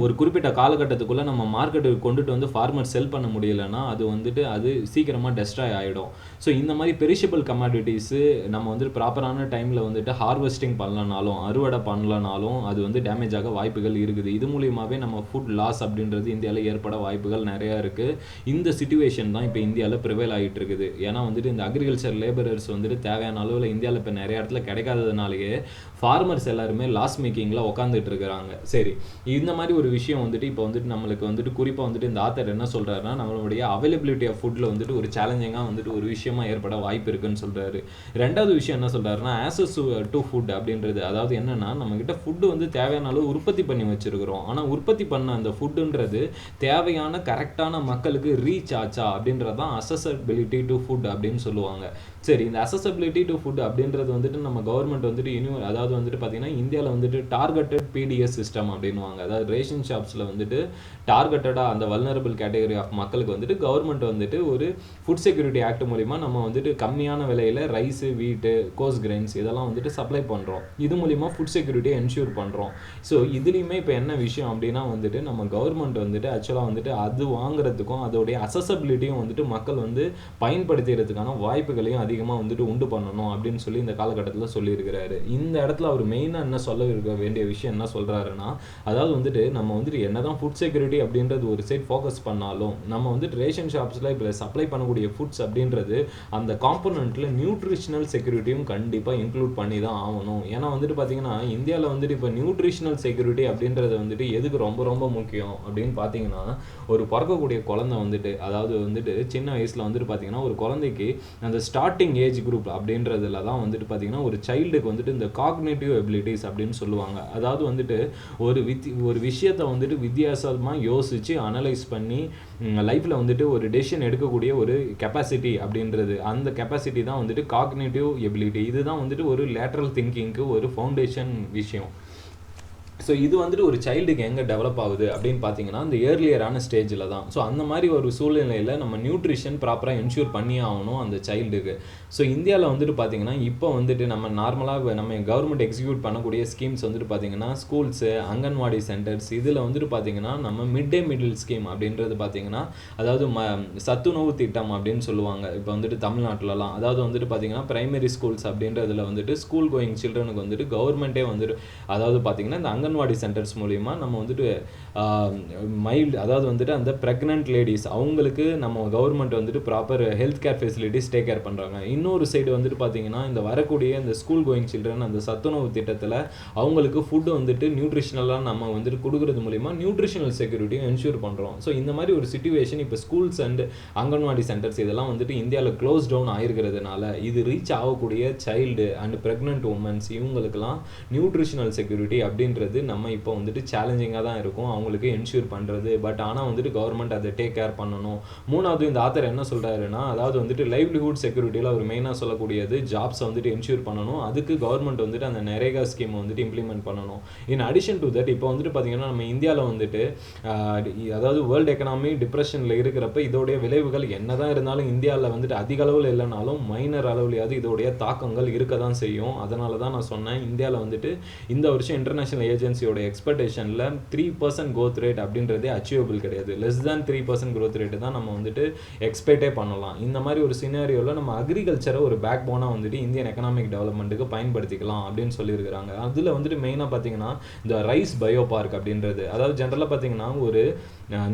ஒரு குறிப்பிட்ட காலகட்டத்துக்குள்ளே நம்ம மார்க்கெட்டுக்கு கொண்டுட்டு வந்து ஃபார்மர் செல் பண்ண முடியலைன்னா அது வந்துட்டு அது சீக்கிரமாக டெஸ்ட்ராய் ஆகிடும். ஸோ இந்த மாதிரி பெரிஷபிள் கமாடிட்டிஸு நம்ம வந்துட்டு ப்ராப்பரான டைமில் வந்துட்டு ஹார்வெஸ்டிங் பண்ணலனாலும் அறுவடை பண்ணலனாலும் அது வந்து டேமேஜ் ஆக வாய்ப்புகள் இருக்குது. இது மூலியமாகவே நம்ம ஃபுட் லாஸ் அப்படின்றது இந்தியாவில் ஏற்பட வாய்ப்புகள் நிறையா இருக்குது. இந்த சிச்சுவேஷன் தான் இப்போ இந்தியாவில் ப்ரிவைல் ஆகிட்டு இருக்குது. ஏன்னா வந்துட்டு இந்த அக்ரிகல்ச்சர் லேபரர்ஸ் வந்துட்டு தேவையான அளவில் இந்தியாவில் இப்போ நிறைய இடத்துல கிடைக்காததுனாலேயே ஃபார்மர்ஸ் எல்லாருமே லாஸ் மேக்கிங்கில் உட்காந்துட்டு இருக்கிறாங்க. சரி, இந்த மாதிரி ஒரு விஷயம் வந்துட்டு இப்போ வந்துட்டு நம்மளுக்கு வந்துட்டு குறிப்பாக வந்துட்டு இந்த ஆத்தர் என்ன சொல்கிறாருன்னா, நம்மளுடைய அவைலபிலிட்டி ஆஃப் ஃபுட்டில் வந்துட்டு ஒரு சேலஞ்சிங்காக வந்துட்டு ஒரு விஷயமா ஏற்பட வாய்ப்பு இருக்குன்னு சொல்கிறாரு. ரெண்டாவது விஷயம் என்ன சொல்கிறாருன்னா, ஆக்சஸ் டு ஃபுட் அப்படின்றது, அதாவது என்னென்னா நம்மக்கிட்ட ஃபுட்டு வந்து தேவையான அளவு உற்பத்தி பண்ணி வச்சுருக்கிறோம். ஆனால் உற்பத்தி பண்ண அந்த ஃபுட்டுன்றது தேவையான கரெக்டான மக்களுக்கு ரீச் ஆச்சா அப்படின்றது தான் அசசபிலிட்டி டு ஃபுட் அப்படின்னு சொல்லுவாங்க. சரி, இந்த அசசபிலிட்டி டு ஃபுட் அப்படின்றது வந்துட்டு நம்ம கவர்மெண்ட் வந்துட்டு அதாவது வந்துட்டு பார்த்தீங்கன்னா இந்தியாவில் வந்துட்டு டார்கெட்டட் பிடிஎஸ் சிஸ்டம் அப்படின்வாங்க. அதாவது ரேஷன் ஷாப்ஸில் வந்துட்டு டார்கெட்டடாக அந்த வல்னரபிள் கேட்டகரி ஆஃப் மக்களுக்கு வந்துட்டு கவர்மெண்ட் வந்துட்டு ஒரு ஃபுட் செக்யூரிட்டி ஆக்ட் மூலிமா நம்ம வந்துட்டு கம்மியான விலையில் ரைஸு, வீட்டு, கோர்ஸ் கிரெயின்ஸ் இதெல்லாம் வந்துட்டு சப்ளை பண்ணுறோம். இது மூலிமா ஃபுட் செக்யூரிட்டியை என்ஷூர் பண்ணுறோம். ஸோ இதுலேயுமே இப்போ என்ன விஷயம் அப்படின்னா வந்துட்டு நம்ம கவர்மெண்ட் வந்துட்டு ஆக்சுவலாக வந்துட்டு அது வாங்குறதுக்கும் அதோடைய அசசபிலிட்டியும் வந்துட்டு மக்கள் வந்து பயன்படுத்துறதுக்கான வாய்ப்புகளையும் அதிகமாக வந்துட்டு உண்டு பண்ணணும் அப்படின்னு சொல்லி இந்த காலகட்டத்தில் சொல்லியிருக்கிறாரு. இந்த இடத்துல அவர் மெயினாக என்ன சொல்ல இருக்க வேண்டிய விஷயம் என்ன சொல்கிறாருன்னா, அதாவது வந்துட்டு நம்ம வந்துட்டு என்னதான் ஃபுட் செக்யூரிட்டி அப்படின்றது ஒரு சைட் ஃபோக்கஸ் பண்ணாலும் நம்ம வந்துட்டு ரேஷன் ஷாப்ஸில் இப்போ சப்ளை பண்ணக்கூடிய ஃபுட்ஸ் அப்படின்றது அந்த காம்போனண்ட்டில் நியூட்ரிஷனல் செக்யூரிட்டியும் கண்டிப்பாக இன்க்ளூட் பண்ணி தான் ஆகணும். ஏன்னா வந்துட்டு பார்த்தீங்கன்னா இந்தியாவில் வந்துட்டு இப்போ நியூட்ரிஷனல் செக்யூரிட்டி அப்படின்றது வந்துட்டு எதுக்கு ரொம்ப ரொம்ப முக்கியம் அப்படின்னு பார்த்தீங்கன்னா, ஒரு பிறக்கக்கூடிய குழந்தை வந்துட்டு அதாவது வந்துட்டு சின்ன வயசில் வந்துட்டு பார்த்தீங்கன்னா ஒரு குழந்தைக்கு அந்த ஸ்டார்டிங் ஏஜ் குரூப் அப்படின்றதுல தான் வந்துட்டு பார்த்தீங்கன்னா ஒரு சைல்டுக்கு வந்துட்டு இந்த காக்னேட்டிவ் எபிலிட்டிஸ் அப்படின்னு சொல்லுவாங்க. அதாவது வந்துட்டு ஒரு விஷயத்தை வந்துட்டு வித்தியாசமாக யோசித்து அனலைஸ் பண்ணி லைஃப்பில் வந்துட்டு ஒரு டெசிஷன் எடுக்கக்கூடிய ஒரு கெப்பாசிட்டி அப்படின்றது, அந்த கெப்பாசிட்டி தான் வந்துட்டு காக்னேட்டிவ் எபிலிட்டி. இதுதான் வந்துட்டு ஒரு லேட்ரல் திங்கிங்க்கு ஒரு ஃபவுண்டேஷன் விஷயம். ஸோ இது வந்துட்டு ஒரு சைல்டுக்கு எங்கே டெவலப் ஆகுது அப்படின்னு பார்த்தீங்கன்னா அந்த ஏர்லியரான ஸ்டேஜில் தான். ஸோ அந்த மாதிரி ஒரு சூழ்நிலையில் நம்ம நியூட்ரிஷன் ப்ராப்பராக என்ஷூர் பண்ணி ஆகணும் அந்த சைல்டுக்கு. ஸோ இந்தியாவில் வந்துட்டு பார்த்தீங்கன்னா இப்போ வந்துட்டு நம்ம நார்மலாக நம்ம கவர்மெண்ட் எக்ஸிக்யூட் பண்ணக்கூடிய ஸ்கீம்ஸ் வந்துட்டு பார்த்தீங்கன்னா ஸ்கூல்ஸு, அங்கன்வாடி சென்டர்ஸ், இதில் வந்துட்டு பார்த்தீங்கன்னா நம்ம மிட் டே மிடில் ஸ்கீம் அப்படின்றது பார்த்தீங்கன்னா அதாவது சத்துணவு திட்டம் அப்படின்னு சொல்லுவாங்க இப்போ வந்துட்டு தமிழ்நாட்டிலலாம். அதாவது வந்துட்டு பார்த்தீங்கன்னா பிரைமரி ஸ்கூல்ஸ் அப்படின்றதுல வந்துட்டு ஸ்கூல் கோயிங் சில்ட்ரனுக்கு வந்துட்டு கவர்மெண்ட்டே வந்துட்டு அதாவது பார்த்தீங்கன்னா இந்த அங்கன்வாடி சென்டர்ஸ் மூலிமா நம்ம வந்துட்டு மைல்டு அதாவது வந்துட்டு அந்த ப்ரெக்னென்ட் லேடிஸ் அவங்களுக்கு நம்ம கவர்மெண்ட் வந்துட்டு proper health care facilities take care பண்ணுறாங்க. இன்னொரு சைடு வந்துட்டு பார்த்தீங்கன்னா இந்த வரக்கூடிய இந்த ஸ்கூல் கோயிங் சில்ட்ரன் அந்த சத்துணவு திட்டத்தில் அவங்களுக்கு ஃபுட்டு வந்துட்டு நியூட்ரிஷனலாக நம்ம வந்துட்டு கொடுக்குறது மூலிமா நியூட்ரிஷனல் செக்யூரிட்டியும் என்ஷூர் பண்ணுறோம். ஸோ இந்த மாதிரி ஒரு சிச்சுவேஷன் இப்போ ஸ்கூல்ஸ் அண்ட் அங்கன்வாடி சென்டர்ஸ் இதெல்லாம் வந்துட்டு இந்தியாவில் க்ளோஸ் டவுன் ஆகிருக்கிறதுனால இது ரீச் ஆகக்கூடிய சைல்டு அண்ட் ப்ரெக்னென்ட் உமன்ஸ் இவங்களுக்கெல்லாம் நியூட்ரிஷனல் செக்யூரிட்டி அப்படின்றது நம்ம இப்போ வந்துட்டு சேலஞ்சிங்காக தான் இருக்கும் அவங்களுக்கு என்ஷூர் பண்ணுறது. பட் ஆனால் வந்துட்டு கவர்மெண்ட் அதை டேக் கேர் பண்ணணும். மூணாவது இந்த ஆத்தர் என்ன சொல்கிறாருன்னா, அதாவது வந்துட்டு லைவ்லிஹுட் செக்யூரிட்டியில் அவர் மெயினாக சொல்லக்கூடியது ஜாப்ஸை வந்துட்டு என்ஷூர் பண்ணணும். அதுக்கு கவர்மெண்ட் வந்துட்டு அந்த நரேகா ஸ்கீமை வந்துட்டு இம்ப்ளிமெண்ட் பண்ணணும். இன் அடிஷன் டு தட் இப்போ வந்துட்டு பார்த்தீங்கன்னா நம்ம இந்தியாவில் வந்துட்டு அதாவது வேர்ல்டு எக்கனாமி டிப்ரெஷனில் இருக்கிறப்ப இதோடைய விளைவுகள் என்ன தான் இருந்தாலும் இந்தியாவில் வந்துட்டு அதிக அளவில் இல்லைனாலும் மைனர் அளவுலையாவது இதோடைய தாக்கங்கள் இருக்க தான் செய்யும். அதனால தான் நான் சொன்னேன் இந்தியாவில் வந்துட்டு இந்த வருஷம் இன்டர்நேஷனல் ஏஜென்சியோட எக்ஸ்பெக்டேஷனில் 3% growth ரேட் அப்படின்றதே அச்சீவபிள் கிடையாது. லெஸ் தேன் 3% growth ரேட்டு தான் நம்ம வந்துட்டு எக்ஸ்பெக்டே பண்ணலாம். இந்த மாதிரி ஒரு சினாரியோவில் நம்ம அக்ரிகல்ச்சரை ஒரு பேக் போனாக வந்துட்டு இந்தியன் எக்கனாமிக் டெவலப்மெண்ட்டுக்கு பயன்படுத்திக்கலாம் அப்படின்னு சொல்லியிருக்கிறாங்க. அதில் வந்துட்டு மெயினாக பார்த்தீங்கன்னா இந்த ரைஸ் பயோ பார்க் அப்படின்றது, அதாவது ஜென்ரலாக பார்த்தீங்கன்னா ஒரு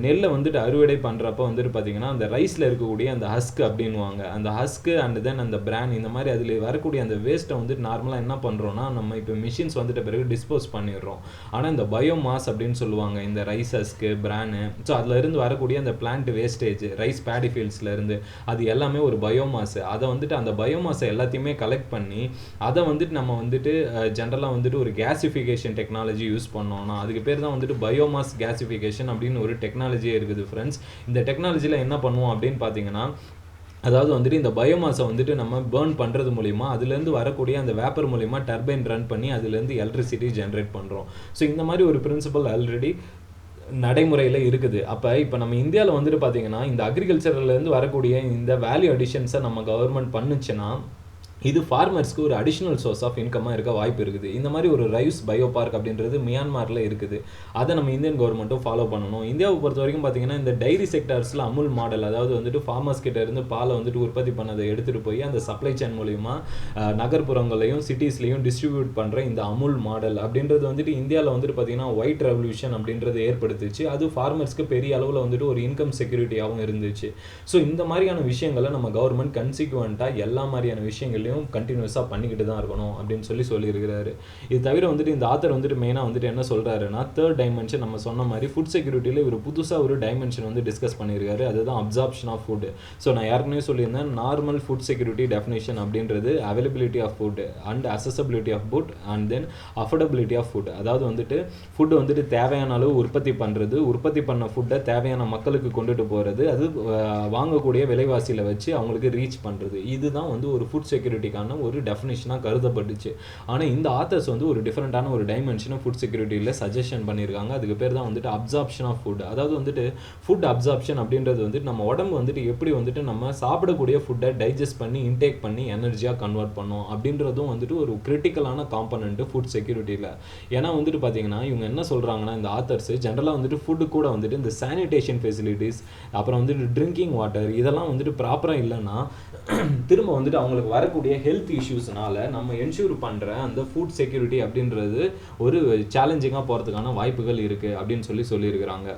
நெல்லை வந்துட்டு அறுவடை பண்ணுறப்ப வந்துட்டு பார்த்தீங்கன்னா அந்த ரைஸில் இருக்கக்கூடிய அந்த ஹஸ்க் அப்படின்வாங்க. அந்த ஹஸ்க்கு அண்ட் தென் அந்த பிரான் இந்த மாதிரி அதில் வரக்கூடிய அந்த வேஸ்ட்டை வந்துட்டு நார்மலாக என்ன பண்ணுறோன்னா நம்ம இப்போ மிஷின்ஸ் வந்துட்டு பிறகு டிஸ்போஸ் பண்ணிடுறோம். ஆனால் இந்த பயோமாஸ் அப்படின்னு சொல்லுவாங்க இந்த ரைஸ் ஹஸ்க்கு, பிரானு, ஸோ அதில் இருந்து வரக்கூடிய அந்த பிளான்ட் வேஸ்டேஜ் ரைஸ் பேடி ஃபீல்ட்ஸ்லேருந்து அது எல்லாமே ஒரு பயோமாஸ். அதை வந்துட்டு அந்த பயோமாஸை எல்லாத்தையுமே கலெக்ட் பண்ணி அதை வந்துட்டு நம்ம வந்துட்டு ஜென்ரலாக வந்துட்டு ஒரு கேசிஃபிகேஷன் டெக்னாலஜி யூஸ் பண்ணோம்னா அதுக்கு பேர் தான் வந்துட்டு பயோமாஸ் கேசிஃபிகேஷன் அப்படின்னு ஒரு டெக்னாலஜியே இருக்குது ஃப்ரெண்ட்ஸ். இந்த டெக்னாலஜியில் என்ன பண்ணுவோம் அப்படின்னு பார்த்தீங்கன்னா, அதாவது வந்துட்டு இந்த பயோமாஸை வந்துட்டு நம்ம பேர்ன் பண்ணுறது மூலிமா அதுலேருந்து வரக்கூடிய அந்த வேப்பர் மூலிமா டர்பைன் ரன் பண்ணி அதுலேருந்து எலக்ட்ரிசிட்டி ஜென்ரேட் பண்ணுறோம். ஸோ இந்த மாதிரி ஒரு பிரின்சிபல் ஆல்ரெடி நடைமுறையில் இருக்குது. அப்போ இப்போ நம்ம இந்தியாவில் வந்துட்டு பார்த்தீங்கன்னா இந்த அக்ரிகல்ச்சர்லேருந்து வரக்கூடிய இந்த வேல்யூ அடிஷன்ஸை நம்ம கவர்மெண்ட் பண்ணுச்சுன்னா இது ஃபார்மர்ஸ்க்கு ஒரு அடிஷ்னல் சோர்ஸ் ஆஃப் இன்கமாக இருக்க வாய்ப்பு இருக்குது. இந்த மாதிரி ஒரு ரைஸ் பயோ பார்க் அப்படின்றது மியான்மரில் இருக்குது. அதை நம்ம இந்தியன் கவர்மெண்ட்டும் ஃபாலோ பண்ணணும். இந்தியாவை பொறுத்த வரைக்கும் பார்த்தீங்கன்னா இந்த டைரி செக்டார்ஸில் அமுல் மாடல், அதாவது வந்துட்டு ஃபார்மர்ஸ் கிட்ட இருந்து பாலை வந்துட்டு உற்பத்தி பண்ணதை எடுத்துகிட்டு போய் அந்த சப்ளை செயின் மூலிமா நகர்ப்புறங்களையும் சிட்டிஸ்லையும் டிஸ்ட்ரிபியூட் பண்ணுற இந்த அமுல் மாடல் அப்படின்றது வந்துட்டு இந்தியாவில் வந்துட்டு பார்த்தீங்கன்னா ஒயிட் ரெவல்யூஷன் அப்படின்றது ஏற்படுத்துச்சு. அது ஃபார்மர்ஸ்க்கு பெரிய அளவில் வந்துட்டு ஒரு இன்கம் செக்யூரிட்டியாகவும் இருந்துச்சு. ஸோ இந்த மாதிரியான விஷயங்களை நம்ம கவர்மெண்ட் கன்சிக்வெண்ட்டாக எல்லா மாதிரியான விஷயங்கள் கண்டினியூஸாக பண்ணிக்கிட்டு தான் இருக்கணும் அப்படின்னு சொல்லியிருக்கிறாரு. இது தவிர வந்துட்டு இந்த ஆத்தர் வந்துட்டு மெயினாக வந்துட்டு என்ன சொல்கிறாருன்னா, தேர்ட் டைமென்ஷன் நம்ம சொன்ன மாதிரி ஃபுட் செக்யூரிட்டியில் இவர் புதுசாக ஒரு டைமென்ஷன் வந்து டிஸ்கஸ் பண்ணியிருக்காரு. அதுதான் அப்சார்ப்ஷன் ஆஃப் ஃபுட். ஸோ நான் ஏற்கனவே சொல்லியிருந்தேன், நார்மல் ஃபுட் செக்யூரிட்டி டெஃபினேஷன் அப்படின்றது availability of food and accessibility of food and then affordability of food. அதாவது வந்துட்டு ஃபுட்டு வந்துட்டு தேவையான அளவு உற்பத்தி பண்ணுறது, உற்பத்தி பண்ண ஃபுட்டை தேவையான மக்களுக்கு கொண்டுட்டு போகிறது, அது வாங்கக்கூடிய விலைவாசியில் வச்சு அவங்களுக்கு ரீச் பண்ணுறது. இதுதான் வந்து ஒரு ஃபுட் செக்யூரிட்டிக்கான ஒரு டெஃபினிஷனாக கருதப்பட்டுச்சு. ஆனால் இந்த ஆத்தர்ஸ் வந்து ஒரு டிஃப்ரெண்ட்டான ஒரு டைமென்ஷனை ஃபுட் செக்யூரிட்டியில் சஜஷன் பண்ணியிருக்காங்க. அதுக்கு பேர் தான் வந்துட்டு அப்சார்ப்ஷன் ஆஃப் ஃபுட். அதாவது வந்துட்டு ஃபுட் அப்சார்ப்ஷன் அப்படின்றது வந்துட்டு நம்ம உடம்பு வந்துட்டு எப்படி வந்துட்டு நம்ம சாப்பிடக்கூடிய ஃபுட்டை டைஜஸ்ட் பண்ணி இன்டேக் பண்ணி எனர்ஜியாக கன்வெர்ட் பண்ணோம் அப்படின்றதும் வந்துட்டு ஒரு கிரிட்டிக்கலான காம்பனண்ட்டு ஃபுட் செக்யூரிட்டியில். ஏன்னா வந்துட்டு பார்த்தீங்கன்னா இவங்க என்ன சொல்கிறாங்கன்னா, இந்த ஆத்தர்ஸ் ஜென்ரலாக வந்துட்டு ஃபுட்டு கூட வந்துட்டு இந்த சானிடேஷன் ஃபெசிலிட்டிஸ், அப்புறம் வந்துட்டு ட்ரிங்கிங் வாட்டர், இதெல்லாம் வந்துட்டு ப்ராப்பராக இல்லைன்னா திரும்ப வந்துட்டு அவங்களுக்கு வரக்கூடிய ஹெல்த் இஷ்யூஸ்னால நம்ம என்ஷூர் பண்ணுற அந்த ஃபுட் செக்யூரிட்டி அப்படின்றது ஒரு சேலஞ்சிங்காக போகிறதுக்கான வாய்ப்புகள் இருக்குது அப்படின்னு சொல்லியிருக்கிறாங்க.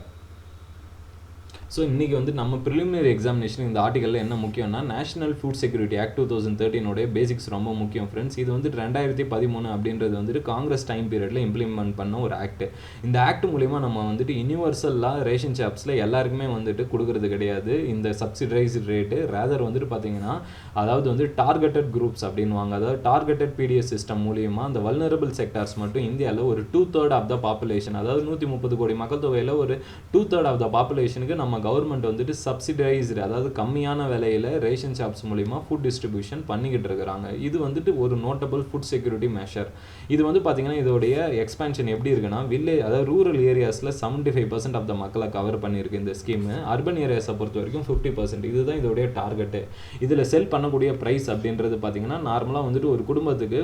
ஸோ இன்றைக்கி வந்து நம்ம ப்ரிலிமினரி எக்ஸாமினேஷன் இந்த ஆர்டிக்கலில் என்ன முக்கியம்னா, national food security act 2013 basics ரொம்ப முக்கியம் ஃப்ரெண்ட்ஸ். இது வந்து 2013 அப்படின்றது வந்துட்டு காங்கிரஸ் டைம் பீரியடில் இம்ப்ளிமெண்ட் பண்ண ஒரு ஆக்ட். இந்த ஆக்ட் மூலிமா நம்ம வந்துட்டு யூனிவர்சலாக ரேஷன் ஷாப்ஸில் எல்லாருக்குமே வந்துட்டு கொடுக்கறது கிடையாது இந்த சப்சிடைஸ்டு ரேட்டு. ரேதர் வந்துட்டு பார்த்தீங்கன்னா அதாவது வந்து டார்கெட்டட் குரூப்ஸ் அப்படின்வாங்க. அதாவது டார்கெட்டட் பிடிஎஸ் சிஸ்டம் மூலிமா அந்த வல்னரபிள் செக்டார்ஸ் மட்டும் இந்தியாவில் ஒரு 2/3 ஆஃப் த பாப்புலேஷன், அதாவது 130 கோடி மக்கள் தொகையில் ஒரு 2/3 ஆஃப் த பாப்புலேஷனுக்கு நம்ம கவர்மெண்ட் வந்துட்டு சப்சிடைஸ்டு, அதாவது கம்மியான விலையில் ரேஷன் ஷாப்ஸ் மூலிமா ஃபுட் டிஸ்ட்ரிபியூஷன் பண்ணிக்கிட்டு இருக்கிறாங்க. இது வந்துட்டு ஒரு நோட்டபிள் ஃபுட் செக்யூரிட்டி மெஷர். இது வந்து பார்த்தீங்கன்னா இதோடைய எக்ஸ்பேன்ஷன் எப்படி இருக்குன்னா, அதாவது ரூரல் ஏரியாஸில் 75% ஆஃப் த மக்களை கவர் பண்ணியிருக்கு இந்த ஸ்கீம். அர்பன் ஏரியாஸை பொறுத்த வரைக்கும் 50%. இதுதான் இதோடைய டார்கெட்டு. இதில் செல் பண்ணக்கூடிய ப்ரைஸ் அப்படின்றது பார்த்தீங்கன்னா நார்மலாக வந்துட்டு ஒரு குடும்பத்துக்கு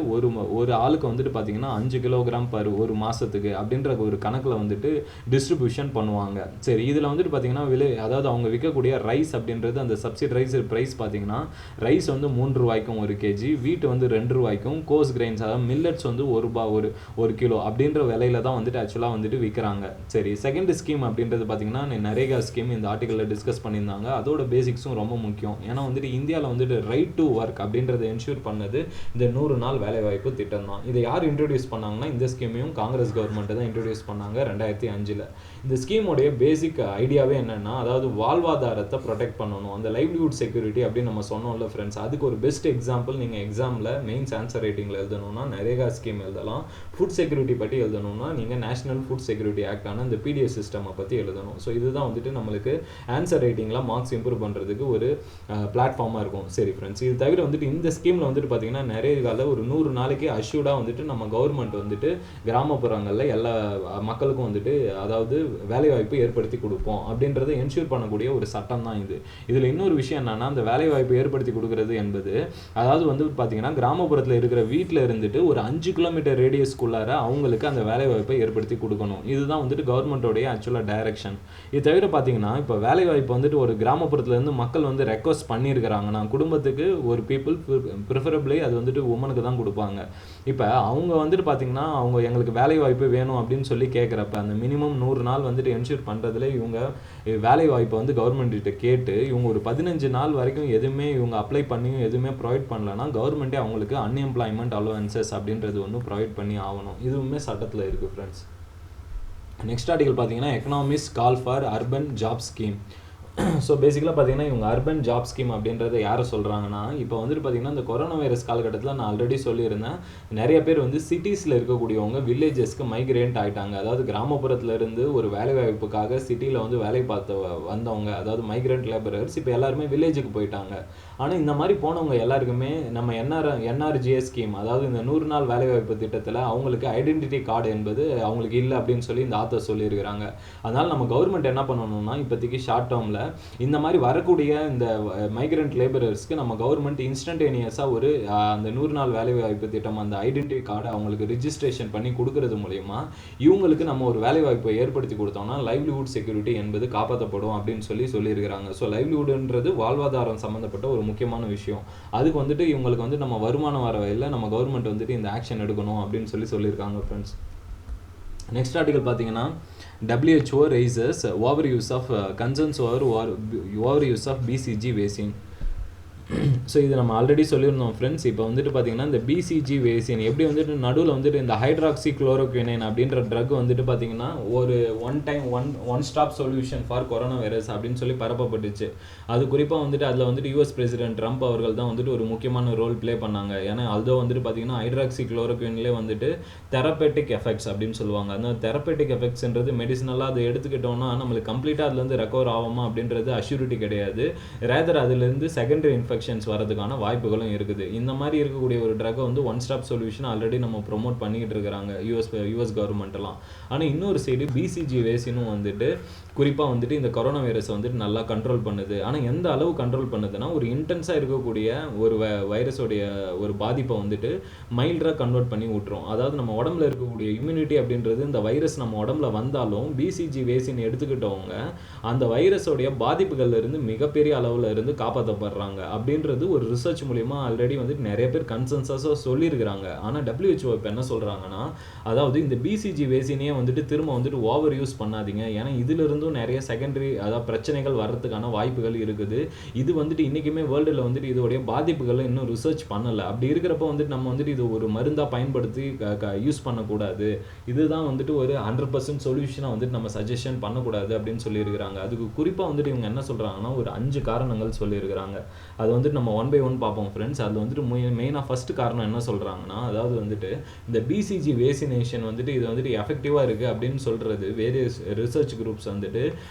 ஒரு ஆளுக்கு வந்துட்டு பார்த்தீங்கன்னா 5 கிலோகிராம் பர் ஒரு மாதத்துக்கு அப்படின்ற ஒரு கணக்கில் வந்துட்டு டிஸ்ட்ரிபியூஷன் பண்ணுவாங்க. சரி, இதில் வந்துட்டு பார்த்தீங்கன்னா அதாவது அவங்க விற்கக்கூடிய ரைஸ் அப்படின்றது அந்த சப்சிடைஸ்டு ப்ரைஸ் பார்த்தீங்கன்னா ரைஸ் வந்து 3 ரூபாய்க்கும் ஒரு கேஜி, வீட்டு வந்து 2 ரூபாய்க்கும், கோர்ஸ் கிரைன்ஸ் அதாவது மில்லட்ஸ் வந்து ₹1 ஒரு கிலோ அப்படின்ற விலையில தான் வந்துட்டு ஆக்சுவலாக வந்துட்டு விற்கிறாங்க. சரி, செகண்ட் ஸ்கீம் அப்படின்றது பார்த்தீங்கன்னா நரேகா ஸ்கீம் இந்த ஆர்டிக்கலில் டிஸ்கஸ் பண்ணியிருந்தாங்க. அதோட பேசிக்ஸும் ரொம்ப முக்கியம். ஏன்னா வந்துட்டு இந்தியாவில் வந்துட்டு ரைட் டு ஒர்க் அப்படின்றத என்ஷூர் பண்ணது இந்த 100 நாள் வேலைவாய்ப்பு திட்டம் தான். இதை யார் இன்ட்ரடியூஸ் பண்ணாங்கன்னா, இந்த ஸ்கீமையும் காங்கிரஸ் கவர்மெண்ட் தான் இன்ட்ரடியூஸ் பண்ணாங்க 2005. இந்த ஸ்கீமோடைய பேசிக் ஐடியாவே என்னன்னா, அதாவது வாழ்வாதாரத்தை ப்ரொடெக்ட் பண்ணணும், அந்த லைவ்லிஹுட் செக்யூரிட்டி அப்படின்னு நம்ம சொன்னோம்ல ஃப்ரெண்ட்ஸ். அதுக்கு ஒரு பெஸ்ட் எக்ஸாம்பிள் நீங்கள் எக்ஸாமில் மெயின்ஸ் ஆன்சர் ரைட்டிங்கில் எழுதணும்னா நரேகா ஸ்கீம் எழுதலாம். ஃபுட் செக்யூரிட்டி பற்றி எழுதணும்னா நீங்கள் நேஷனல் ஃபுட் செக்யூரிட்டி ஆக்டான இந்த பிடிஎஸ் சிஸ்டம் பற்றி எழுதணும். ஸோ இதுதான் வந்துட்டு நம்மளுக்கு ஆன்சர் ரைட்டிங்கில் மார்க்ஸ் இம்ப்ரூவ் பண்ணுறதுக்கு ஒரு பிளாட்ஃபார்மாக இருக்கும். சரி ஃப்ரெண்ட்ஸ், இது தவிர வந்துட்டு இந்த ஸ்கீமில் வந்துட்டு பார்த்தீங்கன்னா நரேகாவில் ஒரு 100 நாளைக்கு அஷ்யூர்டாக வந்துட்டு நம்ம கவர்மெண்ட் வந்துட்டு கிராமப்புறங்களில் எல்லா மக்களுக்கும் வந்துட்டு அதாவது வேலைவாய்ப்பு ஏற்படுத்தி கொடுப்போம் அப்படின்றத என்ஷூர் பண்ணக்கூடிய ஒரு சட்டம் தான் இது. இதில் இன்னொரு விஷயம் என்னன்னா, அந்த வேலைவாய்ப்பு ஏற்படுத்தி கொடுக்கறது என்பது அதாவது வந்து பார்த்தீங்கன்னா கிராமப்புறத்தில் இருக்கிற வீட்டில் இருந்துட்டு ஒரு 5 கிலோமீட்டர் ரேடியஸ்க்குள்ளார அவங்களுக்கு அந்த வேலைவாய்ப்பை ஏற்படுத்தி கொடுக்கணும். இதுதான் வந்துட்டு கவர்மெண்ட்டோடைய ஆக்சுவலாக டைரக்ஷன். இது தவிர பார்த்தீங்கன்னா இப்போ வேலைவாய்ப்பு வந்துட்டு ஒரு கிராமப்புறத்துலேருந்து மக்கள் வந்து ரெக்வஸ்ட் பண்ணியிருக்கிறாங்கன்னா குடும்பத்துக்கு ஒரு பீப்புள் ப்ரிஃபரபிளி அது வந்துட்டு உமனுக்கு தான் கொடுப்பாங்க. இப்போ அவங்க வந்துட்டு பார்த்தீங்கன்னா அவங்க எங்களுக்கு வேலைவாய்ப்பு வேணும் அப்படின்னு சொல்லி கேட்குறப்ப அந்த மினிமம் 100 நாள் வந்துட்டு என்ஷூர் பண்ணுறதுல இவங்க வேலை வாய்ப்பை வந்து கவர்மெண்ட் கிட்ட கேட்டு இவங்க ஒரு 15 நாள் வரைக்கும் எதுவுமே இவங்க அப்ளை பண்ணியும் எதுவுமே ப்ரொவைட் பண்ணலன்னா கவர்மெண்ட்டே அவங்களுக்கு அன்எம்ப்ளாய்மெண்ட் அலோவன்சஸ் அப்படின்றது ஒன்று ப்ரொவைட் பண்ணி ஆகணும். இதுவுமே சட்டத்தில் இருக்குது ஃப்ரெண்ட்ஸ். நெக்ஸ்ட் ஆர்டிகல் பார்த்தீங்கன்னா economist call for urban job scheme. So பேசிக்கலாக பார்த்தீங்கன்னா இவங்க அர்பன் ஜாப் ஸ்கீம் அப்படின்றத யாரை சொல்கிறாங்கன்னா, இப்போ வந்துட்டு பார்த்தீங்கன்னா இந்த கொரோனா வைரஸ் காலகட்டத்தில் நான் ஆல்ரெடி சொல்லியிருந்தேன், நிறைய பேர் வந்து சிட்டிஸில் இருக்கக்கூடியவங்க வில்லேஜஸ்க்கு மைக்ரேண்ட் ஆகிட்டாங்க. அதாவது கிராமப்புறத்தில் இருந்து ஒரு வேலைவாய்ப்புக்காக சிட்டியில் வந்து வேலை பார்த்து வந்தவங்க, அதாவது மைக்ரேண்ட் லேபரர்ஸ் இப்போ எல்லாருமே வில்லேஜுக்கு போயிட்டாங்க. ஆனால் இந்த மாதிரி போனவங்க எல்லாருக்குமே நம்ம என்ஆர்ஜிஎஸ் ஸ்கீம், அதாவது இந்த 100 நாள் வேலைவாய்ப்பு திட்டத்தில் அவங்களுக்கு ஐடென்டிட்டி கார்டு என்பது அவங்களுக்கு இல்லை அப்படின்னு சொல்லி இந்த ஆத்தர் சொல்லியிருக்கிறாங்க. அதனால் நம்ம கவர்மெண்ட் என்ன பண்ணணும்னா இப்போதைக்கு ஷார்ட் டேர்மில் இந்த மாதிரி வரக்கூடிய இந்த மைக்ரண்ட் லேபரர்ஸ்க்கு நம்ம கவர்மெண்ட் இன்ஸ்டன்டேனியஸாக ஒரு அந்த 100 நாள் வேலைவாய்ப்பு திட்டம் அந்த ஐடென்டிட்டி கார்டு அவங்களுக்கு ரிஜிஸ்ட்ரேஷன் பண்ணி கொடுக்கறது மூலயமா இவங்களுக்கு நம்ம ஒரு வேலைவாய்ப்பை ஏற்படுத்தி கொடுத்தோம்னா லைவ்லிஹுட் செக்யூரிட்டி என்பது காப்பாற்றப்படும் அப்படின்னு சொல்லியிருக்கிறாங்க. ஸோ லைவ்லிஹுட்ன்றது வாழ்வாதாரம் சம்மந்தப்பட்ட ஒரு முக்கியமான விஷயம். அதுக்கு வந்துட்டு இவங்களுக்கு வந்து நம்ம வருமானம் வர வகையில் நம்ம கவர்மெண்ட் வந்துட்டு இந்த ஆக்ஷன் எடுக்கணும் அப்படின்னு சொல்லியிருக்காங்க ஃப்ரெண்ட்ஸ். நெக்ஸ்ட் ஆர்டிகல் பார்த்தீங்கன்னா WHO raises over use of concerns over use of BCG vaccine. So இது நம்ம ஆல்ரெடி சொல்லியிருந்தோம் ஃப்ரெண்ட்ஸ். இப்போ வந்துட்டு பார்த்தீங்கன்னா இந்த பிசிஜி வேக்சின் எப்படி வந்துட்டு நடுவில் வந்துட்டு இந்த ஹைட்ராக்சி குளோரோக்வினைன் அப்படின்ற ட்ரக் வந்துட்டு பார்த்தீங்கன்னா ஒரு one stop solution for corona virus அப்படின்னு சொல்லி பரப்பப்பட்டுச்சு. அது குறிப்பாக வந்துட்டு அதில் வந்துட்டு US பிரசிடென்ட் ட்ரம்ப் அவர்கள் தான் வந்துட்டு ஒரு முக்கியமான ரோல் ப்ளே பண்ணாங்க. ஏன்னா அதோ வந்துட்டு பார்த்தீங்கன்னா ஹைட்ராக்சி குளோரோக்வின்லேயே வந்துட்டு தெரப்பேட்டிக் எஃபெக்ட்ஸ் அப்படின்னு சொல்லுவாங்க. அந்த தெரப்பேட்டிக் எஃபெக்ட்ஸ்ன்றது மெடிசனலாக அதை எடுத்துக்கிட்டோம்னா நம்மளுக்கு கம்ப்ளீட்டாக அதுலேருந்து ரெக்கவர் ஆகுமா அப்படின்றது அஷ்யூரிட்டி கிடையாது. ரேதர் அதுலேருந்து செகண்டரி இன்ஃபெக்ஷன்ஸ் வரதுக்கான வாய்ப்புகளும் இருக்குது. இந்த மாதிரி இருக்கக்கூடிய ஒரு ட்ரக்கை வந்து ஒன் ஸ்டாப் சொல்யூஷன் ஆல்ரெடி நம்ம ப்ரொமோட் பண்ணிக்கிட்டு இருக்கிறாங்க யூஎஸ் கவர்மெண்ட்லாம். ஆனால் இன்னொரு சைடு பிசிஜி வேக்சினும் வந்துட்டு குறிப்பாக வந்துட்டு இந்த கொரோனா வைரஸை வந்துட்டு நல்லா கண்ட்ரோல் பண்ணுது. ஆனால் எந்த அளவு கண்ட்ரோல் பண்ணுதுன்னா ஒரு இன்டென்ஸாக இருக்கக்கூடிய ஒரு வைரஸோடைய ஒரு பாதிப்பை வந்துட்டு மைல்டாக கன்வெர்ட் பண்ணி விட்டுரும். அதாவது நம்ம உடம்புல இருக்கக்கூடிய இம்யூனிட்டி அப்படின்றது இந்த வைரஸ் நம்ம உடம்புல வந்தாலும் பிசிஜி வேக்சின் எடுத்துக்கிட்டவங்க அந்த வைரஸோடைய பாதிப்புகள்ல இருந்து மிகப்பெரிய அளவில் இருந்து காப்பாற்றப்படுறாங்க அப்படின்றது ஒரு ரிசர்ச் மூலியமா ஆல்ரெடி வந்துட்டு நிறைய பேர் கன்சென்சஸாக சொல்லியிருக்கிறாங்க. ஆனால் WHO இப்போ என்ன சொல்கிறாங்கன்னா அதாவது இந்த பிசிஜி வேக்சினே வந்துட்டு திரும்ப வந்துட்டு ஓவர் யூஸ் பண்ணாதீங்க. ஏன்னா இதிலிருந்தும் நிறைய செகண்டரி அதாவது பிரச்சனைகள் வர்றதுக்கான வாய்ப்புகள் இருக்குது. இது வந்துட்டு இன்றைக்குமே வேர்ல்டில் வந்துட்டு இதோடைய பாதிப்புகளை இன்னும் ரிசர்ச் பண்ணலை. அப்படி இருக்கிறப்ப வந்துட்டு நம்ம வந்துட்டு இது ஒரு மருந்தாக பயன்படுத்தி யூஸ் பண்ணக்கூடாது. இதுதான் வந்துட்டு ஒரு 100% சொல்யூஷனாக வந்துட்டு நம்ம சஜஷன் பண்ணக்கூடாது அப்படின்னு சொல்லியிருக்கிறாங்க. அதுக்கு குறிப்பாக வந்துட்டு இவங்க என்ன சொல்கிறாங்கன்னா ஒரு 5 காரணங்கள் சொல்லியிருக்கிறாங்க. அது வந்துட்டு நம்ம 1 by 1 பார்ப்போம் ஃப்ரெண்ட்ஸ். அதில் வந்துட்டு மெயினாக ஃபர்ஸ்ட் காரணம் என்ன சொல்கிறாங்கன்னா அதாவது வந்துட்டு இந்த பிசிஜி வேக்சினேஷன் வந்துட்டு இது வந்துட்டு எஃபெக்டிவாக இருக்குது அப்படின்னு சொல்கிறது வேரியஸ் ரிசர்ச் குரூப்ஸ் வந்துட்டு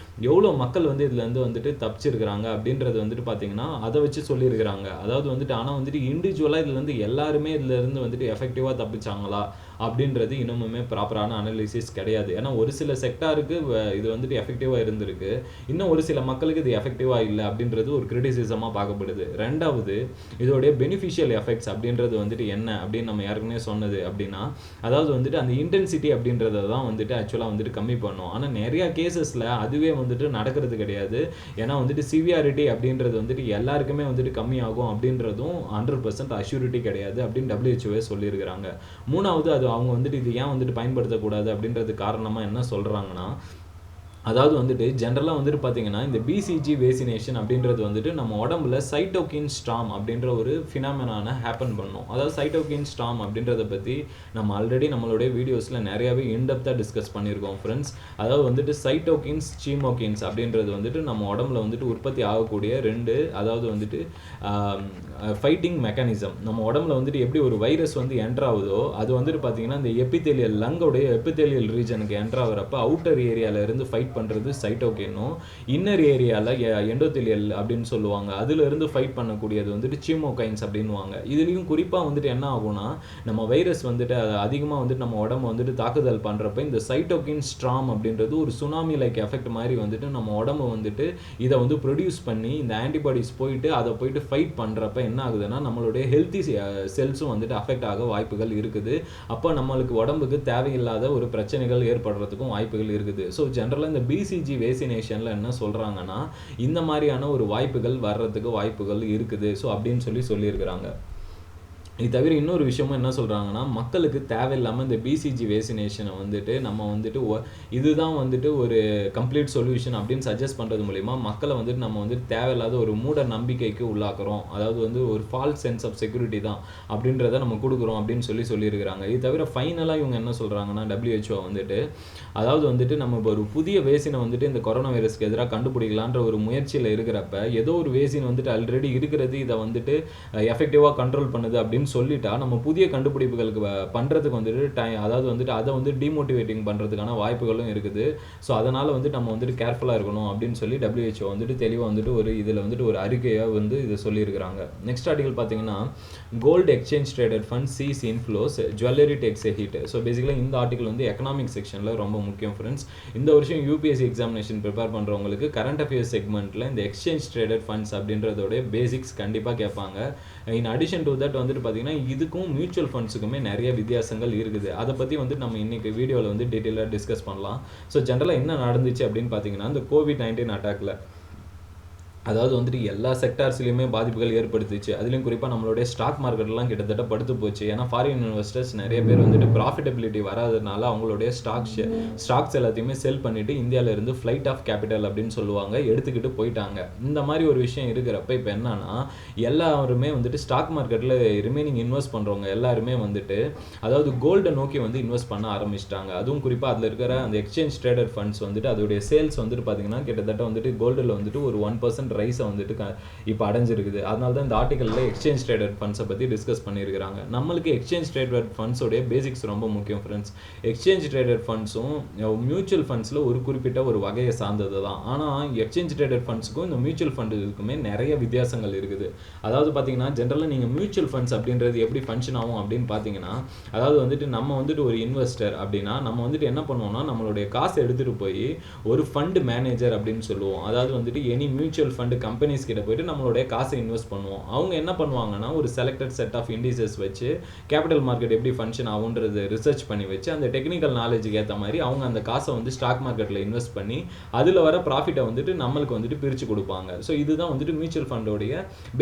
எவ்வளோ மக்கள் வந்து இதுலேருந்து வந்துட்டு தப்பிச்சிருக்கிறாங்க அப்படின்றது வந்துட்டு பார்த்தீங்கன்னா அதை வச்சு சொல்லியிருக்கிறாங்க. அதாவது வந்துட்டு ஆனால் வந்துட்டு இண்டிவிஜுவலாக இதுல இருந்து எல்லாருமே இதுலேருந்து வந்துட்டு எஃபெக்டிவாக தப்பிச்சாங்களா அப்படின்றது இன்னுமுமே ப்ராப்பரான அனாலிசிஸ் கிடையாது. ஏன்னா ஒரு சில செக்டாருக்கு இது வந்துட்டு எஃபெக்டிவாக இருந்திருக்கு, இன்னும் ஒரு சில மக்களுக்கு இது எஃபெக்டிவாக இல்லை அப்படின்றது ஒரு கிரிட்டிசிசமாக பார்க்கப்படுது. ரெண்டாவது இதோடைய பெனிஃபிஷியல் எஃபெக்ட்ஸ் அப்படின்றது வந்துட்டு என்ன அப்படின்னு நம்ம ஏற்கனவே சொன்னது அப்படின்னா அதாவது வந்துட்டு அந்த இன்டென்சிட்டி அப்படின்றத தான் வந்துட்டு ஆக்சுவலாக வந்துட்டு கம்மி பண்ணும். ஆனால் நிறையா கேசஸில் அதுவே வந்துட்டு நடக்கிறது கிடையாது. ஏன்னா வந்துட்டு சிவியாரிட்டி அப்படின்றது வந்துட்டு எல்லாருக்குமே வந்துட்டு கம்மியாகும் அப்படின்றதும் 100% அஷ்யூரிட்டி கிடையாது அப்படின்னு WHO சொல்லியிருக்கிறாங்க. மூணாவது அது அவங்க வந்துட்டு இது ஏன் வந்துட்டு பயன்படுத்தக்கூடாது அப்படின்றது காரணமாக என்ன சொல்கிறாங்கன்னா அதாவது வந்துட்டு ஜென்ரலாக வந்துட்டு பார்த்தீங்கன்னா இந்த பிசிஜி வேக்சினேஷன் அப்படின்றது வந்துட்டு நம்ம உடம்புல சைட்டோகின் ஸ்டார்ம் அப்படின்ற ஒரு ஃபினாமினான ஹேப்பன் பண்ணும். அதாவது சைட்டோகின் ஸ்டார்ம் அப்படின்றத பற்றி நம்ம ஆல்ரெடி நம்மளுடைய வீடியோஸில் நிறையாவே இன்டெப்த்தாக டிஸ்கஸ் பண்ணியிருக்கோம் ஃப்ரெண்ட்ஸ். அதாவது வந்துட்டு சைட்டோகின்ஸ் சீமோகின்ஸ் அப்படின்றது வந்துட்டு நம்ம உடம்புல வந்துட்டு உற்பத்தி ஆகக்கூடிய அதாவது வந்துட்டு ஃபைட்டிங் மெக்கானிசம். நம்ம உடம்புல வந்துட்டு எப்படி ஒரு வைரஸ் வந்து என்ட்ரு ஆகுதோ அது வந்துட்டு பார்த்தீங்கன்னா இந்த எபித்தேலியல் லங்கோடைய எபித்தேலியல் ரீஜனுக்கு என்ட்ரு ஆகிறப்ப அவுட்டர் ஏரியாவில் இருந்து ஃபைட் பண்ணுறது சைட்டோகினும், இன்னர் ஏரியாவில் எண்டோத்தெலியல் அப்படின்னு சொல்லுவாங்க அதுல இருந்து ஃபைட் பண்ணக்கூடியது வந்துட்டு சீமோகைன்ஸ் அப்படின்வாங்க. இதுலேயும் குறிப்பாக வந்துட்டு என்ன ஆகும்னா நம்ம வைரஸ் வந்துட்டு அதிகமாக வந்துட்டு நம்ம உடம்பு வந்துட்டு தாக்குதல் பண்ணுறப்ப இந்த சைட்டோகின் ஸ்ட்ராம் அப்படின்றது ஒரு சுனாமி லைக் எஃபெக்ட் மாதிரி வந்துட்டு நம்ம உடம்பு வந்துட்டு இதை வந்து ப்ரொடியூஸ் பண்ணி இந்த ஆன்டிபாடிஸ் போயிட்டு அதை போயிட்டு ஃபைட் பண்ணுறப்ப என்ன ஆகுதுன்னா நம்மளுடைய ஹெல்த்தி செல்ஸும் வந்துட்டு அஃபெக்ட் ஆக வாய்ப்புகள் இருக்குது. அப்போ நம்மளுக்கு உடம்புக்கு தேவையில்லாத ஒரு பிரச்சனைகள் ஏற்படுறதுக்கும் வாய்ப்புகள் இருக்குது. ஸோ ஜென்ரலாக இந்த பிசிஜி வேக்சினேஷனில் என்ன சொல்கிறாங்கன்னா இந்த மாதிரியான ஒரு வாய்ப்புகள் வர்றதுக்கு வாய்ப்புகள் இருக்குது ஸோ அப்படின்னு சொல்லியிருக்கிறாங்க. இது தவிர இன்னொரு விஷயமும் என்ன சொல்கிறாங்கன்னா மக்களுக்கு தேவையில்லாமல் இந்த பிசிஜி வேக்சினேஷனை வந்துட்டு நம்ம வந்துட்டு இதுதான் வந்துட்டு ஒரு கம்ப்ளீட் சொல்யூஷன் அப்படின்னு சஜஸ்ட் பண்ணுறது மூலிமா மக்களை வந்துட்டு நம்ம வந்துட்டு தேவையில்லாத ஒரு மூட நம்பிக்கைக்கு உள்ளாக்குறோம். அதாவது வந்து ஒரு ஃபால்ஸ் சென்ஸ் ஆஃப் செக்யூரிட்டி தான் அப்படின்றத நம்ம கொடுக்குறோம் அப்படின்னு சொல்லியிருக்கிறாங்க. இது தவிர ஃபைனலாக இவங்க என்ன சொல்கிறாங்கன்னா WHO வந்துட்டு அதாவது வந்துட்டு நம்ம இப்போ ஒரு புதிய வேக்சினை வந்துட்டு இந்த கொரோனா வைரஸ்க்கு எதிராக கண்டுபிடிக்கலான்ற ஒரு முயற்சியில் இருக்கிறப்ப ஏதோ ஒரு வேக்சின் வந்துட்டு ஆல்ரெடி இருக்கிறது இதை வந்துட்டு எஃபெக்டிவாக கண்ட்ரோல் பண்ணுது அப்படின்னு அப்படின்னு சொல்லிட்டா நம்ம புதிய கண்டுபிடிப்புகளுக்கு பண்ணுறதுக்கு வந்துட்டு அதாவது வந்துட்டு அதை வந்து டிமோட்டிவேட்டிங் பண்ணுறதுக்கான வாய்ப்புகளும் இருக்குது. ஸோ அதனால் வந்துட்டு நம்ம வந்துட்டு கேர்ஃபுல்லாக இருக்கணும் அப்படின்னு சொல்லி WHO வந்துட்டு தெளிவாக வந்துட்டு ஒரு இதில் வந்துட்டு ஒரு அறிக்கையாக வந்து இதை சொல்லியிருக்கிறாங்க. நெக்ஸ்ட் ஆர்டிகல் பார்த்தீங்கன்னா gold exchange traded fund sees inflows jewellery takes a hit. So பேசிக்கலாக இந்த ஆர்டிகல் வந்து எக்கனாமிக் செக்ஷனில் ரொம்ப முக்கியம் ஃப்ரெண்ட்ஸ். இந்த வருஷம் யூபிஎஸ்சி எக்ஸாமினேஷன் ப்ரிப்பேர் பண்ணுறவங்களுக்கு கரண்ட் அஃபேர்ஸ் செக்மெண்ட்டில் இந்த எக்ஸ்சேஞ்ச் ட்ரேடட் ஃபண்ட்ஸ் அப்படின்றதோட பேசிக்ஸ் கண்டிப்பாக கேட்பாங்க. இன் அடிஷன் டு தட் வந்துட்டு பார்த்தீங்கன்னா இதுக்கும் மியூச்சுவல் ஃபண்ட்ஸுக்குமே நிறைய வித்தியாசங்கள் இருக்குது. அதை பற்றி வந்து நம்ம இன்னைக்கு வீடியோவில் வந்து டீட்டெயிலாக டிஸ்கஸ் பண்ணலாம். ஸோ ஜென்ரலாக என்ன நடந்துச்சு அப்படின்னு பார்த்தீங்கன்னா இந்த COVID-19 அட்டாக்ல அதாவது வந்துட்டு எல்லா செக்டார்ஸ்லையுமே பாதிப்புகள் ஏற்படுத்துச்சு. அதுலேயும் குறிப்பாக நம்மளுடைய ஸ்டாக் மார்க்கெட்லாம் கிட்டத்தட்ட படுத்து போச்சு. ஏன்னா ஃபாரின் இன்வெஸ்டர்ஸ் நிறைய பேர் வந்துட்டு ப்ராஃபிட்டபிலிட்டி வராதனால அவங்களுடைய ஸ்டாக்ஸ் எல்லாத்தையுமே செல் பண்ணிட்டு இந்தியாவிலேருந்து ஃப்ளைட் ஆஃப் கேபிட்டல் அப்படின்னு சொல்லுவாங்க எடுத்துக்கிட்டு போயிட்டாங்க. இந்த மாதிரி ஒரு விஷயம் இருக்கிறப்ப இப்போ என்னன்னா எல்லாருமே வந்துட்டு ஸ்டாக் மார்க்கெட்டில் ரிமைனிங் இன்வெஸ்ட் பண்ணுறவங்க எல்லாருமே வந்துட்டு அதாவது கோல்டை நோக்கி வந்து இன்வெஸ்ட் பண்ண ஆரம்பிச்சிட்டாங்க. அதுவும் குறிப்பாக அதில் இருக்கிற அந்த எக்ஸ்சேஞ்ச் ட்ரேடட் ஃபண்ட்ஸ் வந்துட்டு அதோடைய சேல்ஸ் வந்துட்டு பார்த்தீங்கன்னா கிட்டத்தட்ட வந்துட்டு கோல்டில் வந்துட்டு ஒரு 1% ரைஸை வந்துட்டு இப்போ அடைஞ்சிருக்குது. அதனால தான் இந்த ஆர்டிகலில் எக்ஸ்சேஞ்ச் ட்ரேடட் ஃபண்ட்ஸை பற்றி டிஸ்கஸ் பண்ணியிருக்கிறாங்க. நம்மளுக்கு எக்ஸ்சேஞ்ச் ட்ரேடட் ஃபண்ட்ஸோடைய பேசிக்ஸ் ரொம்ப முக்கியம் ஃப்ரெண்ட்ஸ். எக்ஸ்சேஞ்ச் ட்ரேடட் ஃபண்ட்ஸும் மியூச்சுவல் ஃபண்ட்ஸில் ஒரு குறிப்பிட்ட ஒரு வகையை சார்ந்தது தான். ஆனால் எக்ஸ்சேஞ்ச் ட்ரேடட் ஃபண்ட்ஸுக்கும் இந்த மியூச்சுவல் ஃபண்டுக்குமே நிறைய வித்தியாசங்கள் இருக்குது. அதாவது பார்த்தீங்கன்னா ஜென்ரலாக நீங்கள் மியூச்சுவல் ஃபண்ட்ஸ் அப்படின்றது எப்படி ஃபங்க்ஷன் ஆகும் அப்படின்னு பார்த்தீங்கன்னா அதாவது வந்துட்டு நம்ம வந்துட்டு ஒரு இன்வெஸ்டர் அப்படின்னா நம்ம வந்துட்டு என்ன பண்ணுவோம்னா நம்மளுடைய காசை எடுத்துகிட்டு போய் ஒரு ஃபண்ட் மேனேஜர் அப்படின்னு சொல்லுவோம். அதாவது வந்துட்டு எனி மியூச்சுவல் ஃபண்ட் கம்பெனிஸ் கிட்ட போயிட்டு நம்மளுடைய காசை இன்வெஸ்ட் பண்ணுவோம். அவங்க என்ன பண்ணுவாங்கன்னா ஒரு செலக்டட் செட் ஆஃப் இண்டிசஸ் வச்சு கேபிட்டல் மார்க்கெட் எப்படி ஃபங்க்ஷன் ஆகுன்றது ரிசர்ச் பண்ணி வச்சு அந்த டெக்னிக்கல் நாலேஜுக்கு ஏற்ற மாதிரி அவங்க அந்த காசை வந்து ஸ்டாக் மார்க்கெட்டில் இன்வெஸ்ட் பண்ணி அதில் வர ப்ராஃபிட்டை வந்துட்டு நம்மளுக்கு வந்துட்டு பிரித்து கொடுப்பாங்க. ஸோ இதுதான் வந்துட்டு மியூச்சுவல் ஃபண்டோடைய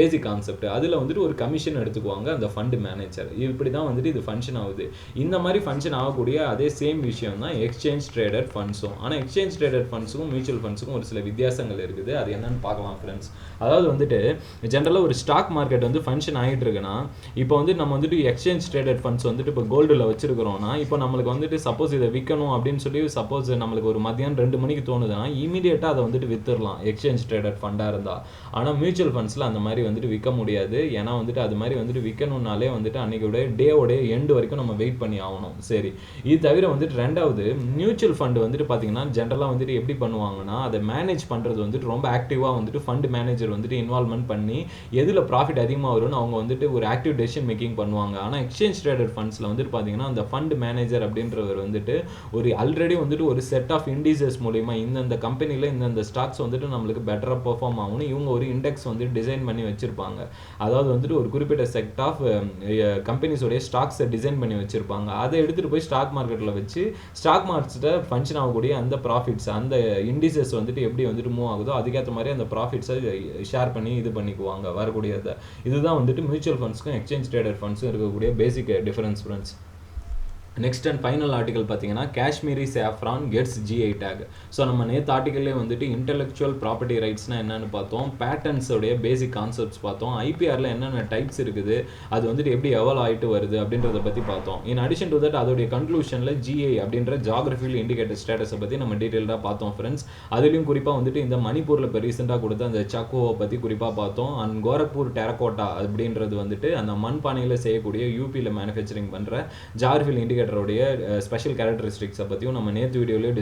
பேசிக் கான்செப்ட். அதில் வந்துட்டு ஒரு கமிஷன் எடுத்துக்குவாங்க அந்த ஃபண்ட் மேனேஜர். இப்படி தான் வந்துட்டு இது ஃபங்க்ஷன் ஆகுது. இந்த மாதிரி ஃபங்க்ஷன் ஆகக்கூடிய அதே சேம் விஷயம் தான் எக்ஸ்சேஞ்ச் ட்ரேடட் ஃபண்ட்ஸும். ஆனால் எக்ஸ்சேஞ்ச் ட்ரேடட் ஃபண்ட்ஸுக்கும் மியூச்சுவல் ஃபண்ட்ஸுக்கும் ஒரு சில வித்தியாசங்கள் இருக்குது. அது என்னன்னு பார்க்கலாம் ஃப்ரெண்ட்ஸ். அதாவது வந்துட்டு ஜென்ரலாக ஒரு ஸ்டாக் மார்க்கெட் வந்து ஃபங்க்ஷன் ஆகிட்டு இருக்குன்னா இப்போ வந்து நம்ம வந்துட்டு எக்ஸ்சேஞ்ச் ட்ரேடட் ஃபண்ட்ஸ் வந்துட்டு இப்போ கோல்டில் வச்சிருக்கிறோம்னா இப்போ நம்மளுக்கு வந்துட்டு சப்போஸ் இதை விற்கணும் அப்படின்னு சொல்லி சப்போஸ் நம்மளுக்கு ஒரு மதியானம் 2 மணிக்கு தோணுதுன்னா இமீடியட்டாக அதை வந்துட்டு வித்துடலாம் எக்ஸ்சேஞ்ச் ட்ரேடட் ஃபண்டாக இருந்தால். ஆனால் மியூச்சுவல் ஃபண்ட்ஸில் அந்த மாதிரி வந்துட்டு விற்க முடியாது. ஏன்னா வந்துட்டு அது மாதிரி வந்துட்டு விற்கணும்னாலே வந்துட்டு அன்றைக்கோடைய டேவோடைய எண்டு வரைக்கும் நம்ம வெயிட் பண்ணி ஆகணும். சரி, இது தவிர வந்துட்டு ரெண்டாவது மியூச்சுவல் ஃபண்டு வந்துட்டு பார்த்தீங்கன்னா ஜென்ரலாக வந்துட்டு எப்படி பண்ணுவாங்கன்னா அதை மேனேஜ் பண்ணுறது வந்துட்டு ரொம்ப ஆக்டிவாக வந்துட்டு ஃபண்ட் மேனேஜர் வந்துட்டு இன்வால்வ்மெண்ட் பண்ணி எதில் ப்ராஃபிட் அதிகமாக வரும்னு அவங்க வந்துட்டு ஒரு ஆக்டிவ் டெசிஷன் மேக்கிங் பண்ணுவாங்க. ஆனால் எக்ஸ்சேஞ்ச் ட்ரேடட் ஃபண்ட்ஸில் வந்துட்டு பார்த்தீங்கன்னா அந்த ஃபண்ட் மேனேஜர் அப்படின்றவர் வந்துட்டு ஒரு ஆல்ரெடி வந்துட்டு ஒரு செட் ஆஃப் இண்டிசஸ் மூலிமா இந்த கம்பெனியில் இந்த ஸ்டாக்ஸ் வந்துட்டு நம்மளுக்கு பெட்டராக பெர்ஃபார்ம் ஆகணும் இவங்க ஒரு இண்டெக்ஸ் வந்துட்டு டிசைன் பண்ணி வச்சிருப்பாங்க. அதாவது வந்துட்டு ஒரு குறிப்பிட்ட செட் ஆஃப் கம்பெனிஸோடைய ஸ்டாக்ஸை டிசைன் பண்ணி வச்சிருப்பாங்க. அதை எடுத்துகிட்டு போய் ஸ்டாக் மார்க்கெட்டில் வச்சு ஸ்டாக் மார்க்கெட்டில் ஃபங்க்ஷன் ஆகக்கூடிய அந்த ப்ராஃபிட்ஸ் அந்த இண்டிசஸ் வந்துட்டு எப்படி வந்துட்டு மூவ் ஆகுதோ அதுக்கேற்ற மாதிரி அந்த ப்ராஃபிட்ஸை ஷேர் பண்ணி இது பண்ணிக்குவாங்க வரக்கூடியதை. இதுதான் வந்துட்டு மியூச்சுவல் ஃபண்ட்ஸ்க்கும் எக்ஸ்சேஞ்ச் ட்ரேடட் ஃபண்ட்ஸும் இருக்கக்கூடிய basic difference friends. Next and final ஆர்டிகல் பார்த்தீங்கன்னா Kashmiri saffron gets GI tag. So நம்ம நேற்று ஆர்டிகல்லே வந்துட்டு இன்டெலெக்சுவல் ப்ராப்பர்ட்டி ரைட்ஸ்னால் என்னென்னு பார்த்தோம், பேட்டர்ன்ஸோடைய பேசிக் கான்செப்ட்ஸ் பார்த்தோம், ஐபிஆரில் என்னென்ன டைப்ஸ் இருக்குது, அது வந்துட்டு எப்படி எவால்வ் ஆகிட்டு வருது அப்படின்றத பற்றி பார்த்தோம். இன் அடிஷன் டு தட் அதோடைய கன்க்ளூஷனில் GI அப்படின்ற ஜாகிரபிக்கல் இண்டிகேட்டர் ஸ்டேட்டஸை பற்றி நம்ம டீட்டெயிலாக பார்த்தோம் ஃப்ரெண்ட்ஸ். அதுலேயும் குறிப்பாக வந்துட்டு இந்த மணிப்பூரில் இப்போ ரீசெண்டாக கொடுத்த அந்த சக்கோவை பற்றி குறிப்பாக பார்த்தோம். அண்ட் கோரக்பூர் டெரகோட்டா அப்படின்றது வந்துட்டு அந்த மண்பானையில் செய்யக்கூடிய யூபியில் மேனுஃபேக்சரிங் பண்ணுற ஜாகிரபிக்கல் இண்டிகேட்டர் ஸ்பெஷல் கேரக்டரிஸ்டிக்ஸை பற்றியும் நம்ம நேற்று வீடியோலேயே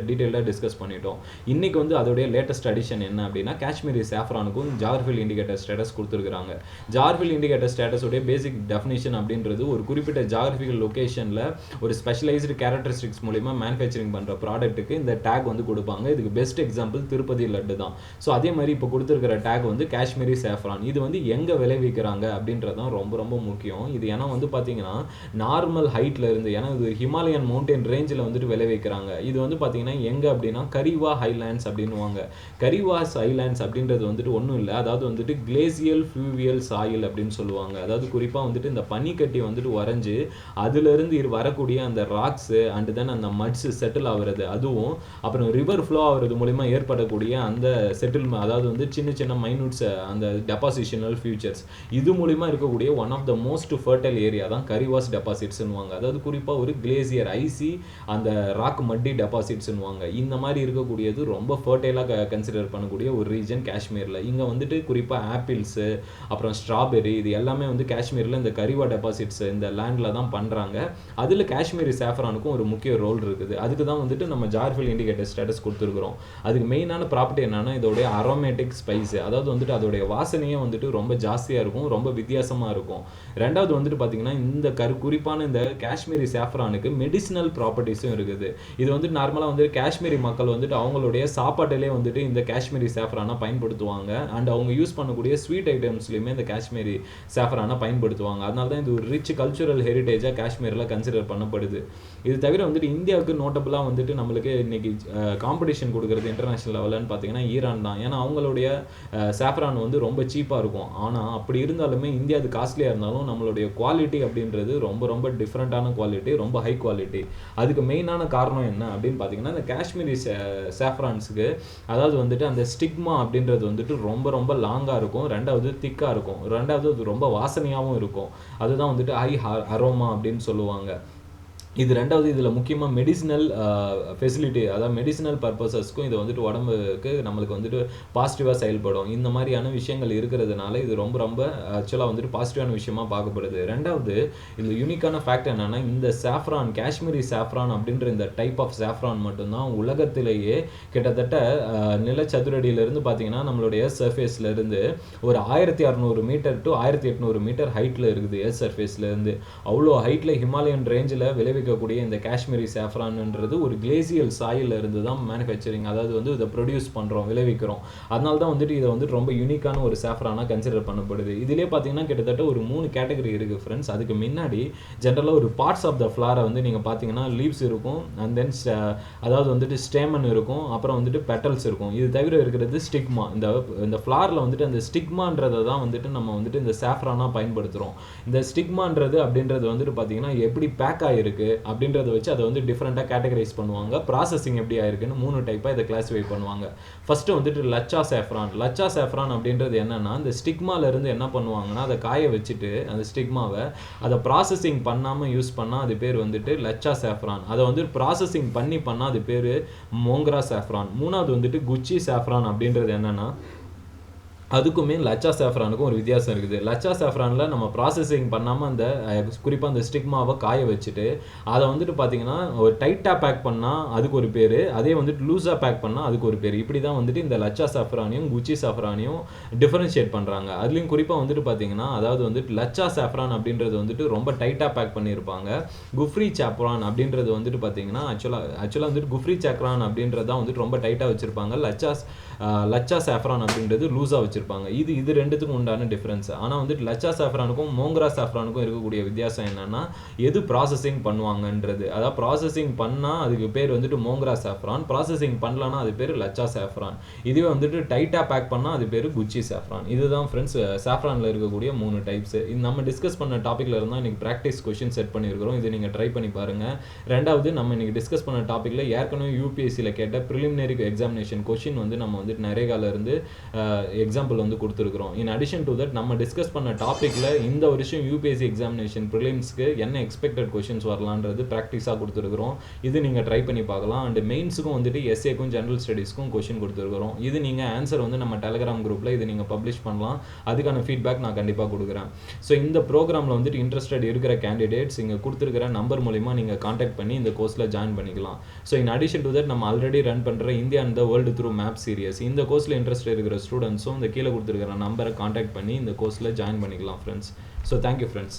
டீட்டெயிலாக டிஸ்கஸ் பண்ணிட்டோம். இன்னைக்கு வந்து அதோடைய லேட்டஸ்ட் அடிஷன் என்ன அப்படின்னா காஷ்மீரி சாஃப்ரானுக்கும் ஜாகிரபிக்கல் இண்டிகேட்டர் ஸ்டேட்டஸ் கொடுத்துருக்காங்க. ஜாகிரபிக்கல் இண்டிகேட்டர் ஸ்டேட்டஸோடைய பேசிக் டெஃபினிஷன் அப்படின்றது ஒரு குறிப்பிட்ட ஜாகிரபிக்கல் லொகேஷனில் ஒரு ஸ்பெஷலைஸ்டு கேரக்டரிஸ்டிக்ஸ் மூலிமா மேனுஃபேக்சரிங் பண்ணுற ப்ராடக்ட்டுக்கு இந்த டேக் வந்து கொடுப்பாங்க. இதுக்கு பெஸ்ட் எக்ஸாம்பிள் திருப்பதி லட்டு தான். ஸோ அதே மாதிரி இப்போ கொடுத்துருக்கிற டேக் வந்து காஷ்மீரி சாஃப்ரான். இது வந்து எங்கே விளைவிக்கிறாங்க அப்படின்றது தான் ரொம்ப ரொம்ப முக்கியம். இது ஏன்னா வந்து பார்த்தீங்கன்னா நார்மல் ஹைட்டில் இருந்து ஏன்னா இது ஹிமாலயன் மவுண்டன் ரேஞ்சில் வந்துட்டு விளைவிக்கிறாங்க. இது வந்து பார்த்தீங்கன்னா எங்கே அப்படின்னா கரிவா ஹைலேண்ட்ஸ் அப்படின்னுவாங்க. கரிவாஸ் ஹைலேண்ட்ஸ் அப்படின்றது வந்துட்டு ஒன்றும் இல்லை, அதாவது வந்துட்டு கிளேசியல் ஃபியூவியல் சாயில் அப்படின்னு சொல்லுவாங்க. அதாவது குறிப்பாக வந்துட்டு இந்த பனிக்கட்டி வந்துட்டு வரைஞ்சி அதுலேருந்து வரக்கூடிய அந்த ராக்ஸு அண்ட் தென் அந்த மட்ஸ் செட்டில் ஆகுறது, அதுவும் அப்புறம் ரிவர் ஃப்ளோ ஆகுறது மூலிமா ஏற்படக்கூடிய அந்த செட்டில் அதாவது வந்து சின்ன சின்ன மைனூட்ஸ் அந்த டெபாசிஷனல் ஃபியூச்சர்ஸ் இது மூலிமா இருக்கக்கூடிய one of the most fertile area தான் கரிவாஸ் டெபாசிட்ஸ்னுவாங்க. அதாவது குறிப்பாக குறிப்பாக ஒரு கிளேசியர் ஐசி அந்த ராக் மட்டி டெபாசிட்ஸ்னுவாங்க. இந்த மாதிரி இருக்கக்கூடியது ரொம்ப ஃபர்டைலாக கன்சிடர் பண்ணக்கூடிய ஒரு ரீஜன் காஷ்மீரில். இங்கே வந்துட்டு குறிப்பாக ஆப்பிள்ஸு, அப்புறம் ஸ்ட்ராபெரி, இது எல்லாமே வந்து காஷ்மீரில் இந்த கரிவா டெபாசிட்ஸ் இந்த லேண்டில் தான் பண்ணுறாங்க. அதில் காஷ்மீரி சாஃப்ரானுக்கும் ஒரு முக்கிய ரோல் இருக்குது. அதுக்கு தான் வந்துட்டு நம்ம ஜார்ஃபில் இண்டிகேட்டர் ஸ்டேட்டஸ் கொடுத்துருக்குறோம். அதுக்கு மெயினான ப்ராப்பர்ட்டி என்னன்னா இதோடைய அரோமேட்டிக் ஸ்பைஸ், அதாவது வந்துட்டு அதோடைய வாசனையே வந்துட்டு ரொம்ப ஜாஸ்தியாக இருக்கும், ரொம்ப வித்தியாசமாக இருக்கும். ரெண்டாவது வந்துட்டு பார்த்தீங்கன்னா இந்த குறிப்பான இந்த காஷ்மீரி சாஃப்ரானுக்கு மெடிசினல் ப்ராப்பர்ட்டிஸும் இருக்குது. இது வந்துட்டு நார்மலாக வந்து காஷ்மீரி மக்கள் வந்துட்டு அவங்களுடைய சாப்பாட்டிலே வந்துட்டு இந்த காஷ்மீரி சாஃப்ரானை பயன்படுத்துவாங்க. அண்ட் அவங்க யூஸ் பண்ணக்கூடிய ஸ்வீட் ஐட்டம்ஸ்லையுமே இந்த காஷ்மீரி சாஃப்ரானை பயன்படுத்துவாங்க. அதனால தான் இது ஒரு ரிச் கல்ச்சுரல் ஹெரிட்டேஜாக காஷ்மீரில் கன்சிடர் பண்ணப்படுது. இது தவிர வந்துட்டு இந்தியாவுக்கு நோட்டபுளாக வந்துட்டு நம்மளுக்கு இன்னைக்கு காம்படிஷன் கொடுக்குறது இன்டர்நேஷனல் லெவலன்னு பார்த்தீங்கன்னா ஈரான் தான். ஏன்னா அவங்களுடைய சாஃப்ரான் வந்து ரொம்ப சீப்பாக இருக்கும். ஆனால் அப்படி இருந்தாலுமே இந்தியா அது காஸ்ட்லியாக இருந்தாலும் நம்மளுடைய குவாலிட்டி அப்படின்றது ரொம்ப ரொம்ப டிஃப்ரெண்ட்டான குவாலிட்டி, ரொம்ப ஹை குவாலிட்டி. அதுக்கு மெயினான காரணம் என்ன அப்படின்னு பார்த்தீங்கன்னா இந்த காஷ்மீரி சாஃப்ரான்ஸுக்கு அதாவது வந்துட்டு அந்த ஸ்டிக்மா அப்படின்றது வந்துட்டு ரொம்ப ரொம்ப லாங்காக இருக்கும், ரெண்டாவது திக்காக இருக்கும், ரெண்டாவது அது ரொம்ப வாசனையாகவும் இருக்கும். அதுதான் வந்துட்டு ஹை அரோமா அப்படின்னு சொல்லுவாங்க. இது ரெண்டாவது இதில் முக்கியமாக மெடிசினல் ஃபெசிலிட்டி, அதாவது மெடிசினல் பர்பஸஸ்க்கும் இது வந்துட்டு உடம்புக்கு நம்மளுக்கு வந்துட்டு பாசிட்டிவாக செயல்படும். இந்த மாதிரியான விஷயங்கள் இருக்கிறதுனால இது ரொம்ப ரொம்ப ஆக்சுவலாக வந்துட்டு பாசிட்டிவான விஷயமா பார்க்கப்படுது. ரெண்டாவது இந்த யூனிக்கான ஃபேக்ட் என்னென்னா இந்த சாஃப்ரான், காஷ்மீரி சாஃப்ரான் அப்படின்ற இந்த டைப் ஆஃப் சாஃப்ரான் மட்டும்தான் உலகத்திலேயே கிட்டத்தட்ட நிலச்சதுரடியிலேருந்து பார்த்தீங்கன்னா நம்மளுடைய சர்ஃபேஸ்லேருந்து ஒரு 1600 மீட்டர் டு 1800 மீட்டர் ஹைட்டில் இருக்குது. எர்த் சர்ஃபேஸ்லேருந்து அவ்வளோ ஹைட்டில் ஹிமாலயன் ரேஞ்சில் விளைவிக்கக்கூடிய இந்த காஷ்மீரி சாஃப்ரான்ன்றது ஒரு கிளேசியல் சாயில் இருந்து தான் மேனுஃபேக்சரிங், அதாவது வந்து இதை ப்ரொடியூஸ் பண்ணுறோம், விளைவிக்கிறோம். அதனால தான் வந்துட்டு இதை வந்துட்டு ரொம்ப யூனிக்கான ஒரு சாஃப்ரானாக கன்சிடர் பண்ணப்படுது. இதிலே பார்த்தீங்கன்னா கிட்டத்தட்ட ஒரு 3 கேட்டகரி இருக்குது ஃப்ரெண்ட்ஸ். அதுக்கு முன்னாடி ஜென்ரலாக ஒரு பார்ட்ஸ் ஆஃப் த ஃப்ளாரை வந்து நீங்கள் பார்த்தீங்கன்னா லீவ்ஸ் இருக்கும், அண்ட் தென் அதாவது வந்துட்டு ஸ்டேமன் இருக்கும், அப்புறம் வந்துட்டு பெட்டல்ஸ் இருக்கும். இது தவிர இருக்கிறது ஸ்டிக்மா. இந்த ஃப்ளாரில் வந்துட்டு அந்த ஸ்டிக்மான்றதை தான் வந்துட்டு நம்ம வந்துட்டு இந்த சாஃப்ரானாக பயன்படுத்துகிறோம். இந்த ஸ்டிக்மான்றது அப்படின்றது வந்துட்டு பார்த்தீங்கன்னா எப்படி பேக் ஆகிருக்கு அப்படின்றத வச்சு அதை வந்து டிஃப்ரெண்ட்டாக கேட்டகரைஸ் பண்ணுவாங்க. ப்ராசஸிங் எப்படி ஆயிருக்குன்னு 3 டைப்பாக இதை கிளாஸிஃபை பண்ணுவாங்க. ஃபஸ்ட்டு வந்துட்டு லச்சா சாஃப்ரான். லச்சா சாஃப்ரான் அப்படின்றது என்னன்னா இந்த ஸ்டிக்மாலேருந்து என்ன பண்ணுவாங்கன்னா அதை காய வச்சுட்டு அந்த ஸ்டிக்மாவை அதை ப்ராசஸிங் பண்ணாமல் யூஸ் பண்ணால் அது பேர் வந்துட்டு லச்சா சாஃப்ரான். அதை வந்து ப்ராசஸிங் பண்ணால் அது பேர் மோங்ரா சாஃப்ரான். மூணாவது வந்துட்டு குச்சி சாஃப்ரான் அப்படின்றது என்னன்னா அதுக்குமே லச்சா சாஃப்ரானுக்கும் ஒரு வித்தியாசம் இருக்குது. லச்சா சாஃப்ரானில் நம்ம ப்ராசஸிங் பண்ணாமல் அந்த குறிப்பாக அந்த ஸ்டிக்மாவை காய வச்சுட்டு அதை வந்துட்டு பார்த்தீங்கன்னா ஒரு டைட்டாக பேக் பண்ணால் அதுக்கு ஒரு பேர், அதே வந்துட்டு லூஸாக பேக் பண்ணால் அதுக்கு ஒரு பேர். இப்படி தான் வந்துட்டு இந்த லச்சா சாஃப்ரானையும் குச்சி சாஃப்ரானையும் டிஃபரன்ஷியேட் பண்ணுறாங்க. அதுலேயும் குறிப்பாக வந்துட்டு பார்த்தீங்கன்னா அதாவது வந்துட்டு லச்சா சாஃப்ரான் அப்படின்றது வந்துட்டு ரொம்ப டைட்டாக பேக் பண்ணியிருப்பாங்க. குஃப்ரி சாஃப்ரான் அப்படின்றது வந்துட்டு பார்த்தீங்கன்னா ஆக்சுவலாக வந்துட்டு குஃப்ரி சாஃப்ரான் அப்படின்றது தான் வந்துட்டு ரொம்ப டைட்டாக வச்சுருப்பாங்க. லச்சா சாஃப்ரான் அப்படின்றது லூஸாக வச்சுருப்பாங்க. இது ரெண்டுத்துக்கும் உண்டான டிஃப்ரென்ஸ். ஆனால் வந்துட்டு லச்சா சாஃப்ரானுக்கும் மோங்ரா சாஃப்ரானுக்கும் இருக்கக்கூடிய வித்தியாசம் என்னன்னா எது ப்ராசஸிங் பண்ணுவாங்கன்றது. அதாவது ப்ராசஸிங் பண்ணால் அதுக்கு பேர் வந்துட்டு மோங்ரா சாஃப்ரான், ப்ராசஸிங் பண்ணலன்னா அது பேர் லச்சா சாஃப்ரான். இதுவே வந்துட்டு டைட்டாக பேக் பண்ணால் அது பேர் குச்சி சாஃப்ரான். இதுதான் ஃப்ரெண்ட்ஸ் சாஃப்ரானில் இருக்கக்கூடிய 3 டைப்ஸ். இது நம்ம டிஸ்கஸ் பண்ண டாப்பிக்கில் இருந்தால் இன்றைக்கி ப்ராக்டிஸ் கொஷின் செட் பண்ணியிருக்கிறோம். இது நீங்கள் ட்ரை பண்ணி பாருங்கள். ரெண்டாவது நம்ம இன்றைக்கி டிஸ்கஸ் பண்ண டாப்பிக்கில் ஏற்கனவே யூபிஎஸ்சியில் கேட்ட ப்ரிலிமினரி எக்ஸாமினேஷன் கொஷின் வந்து நம்ம வந்துட்டு நரேகால இருந்து எக்ஸாம்பிள் வந்து கொடுத்துருக்குறோம். இன் அடிஷன் டு தட் நம்ம டிஸ்கஸ் பண்ண டாப்பிக்கில் இந்த வருஷம் யூபிஎஸ்சி எக்ஸாமினேஷன் ப்ரிலிம்ஸ்க்கு என்ன எக்ஸ்பெக்டட் கொஷின்ஸ் வரலான்றது ப்ராக்டிஸாக கொடுத்துருக்குறோம். இது நீங்கள் ட்ரை பண்ணி பார்க்கலாம். அண்ட் மெயின்ஸுக்கும் வந்துட்டு எஸ்ஏக்கும் ஜென்ரல் ஸ்டடீஸ்க்கும் கொஷின் கொடுத்துருக்குறோம். இது நீங்கள் ஆன்சர் வந்து நம்ம டெலிகிராம் குரூப்பில் இது நீங்கள் பப்ளிஷ் பண்ணலாம். அதுக்கான ஃபீட்பேக் நான் கண்டிப்பாக கொடுக்குறேன். ஸோ இந்த ப்ரோக்ராமில் வந்துட்டு இன்ட்ரெஸ்டட் இருக்கிற கேண்டிடேட்ஸ் இங்கே கொடுத்துருக்கிற நம்பர் மூலிமா நீங்கள் காண்டாக்ட் பண்ணி இந்த கோர்ஸில் ஜாயின் பண்ணிக்கலாம். So in addition to that நம்ம ஆல்ரெடி ரன் பண்ணுற India and the world through map series, இந்த கோர்ஸில் இன்ட்ரெஸ்ட் இருக்கிற ஸ்டூடெண்ட்ஸும் இந்த கீழே கொடுத்துருக்கிற நம்பரை காண்டாக்ட் பண்ணி இந்த கோர்ஸில் ஜாயின் பண்ணிக்கலாம் ஃப்ரெண்ட்ஸ். So thank you friends.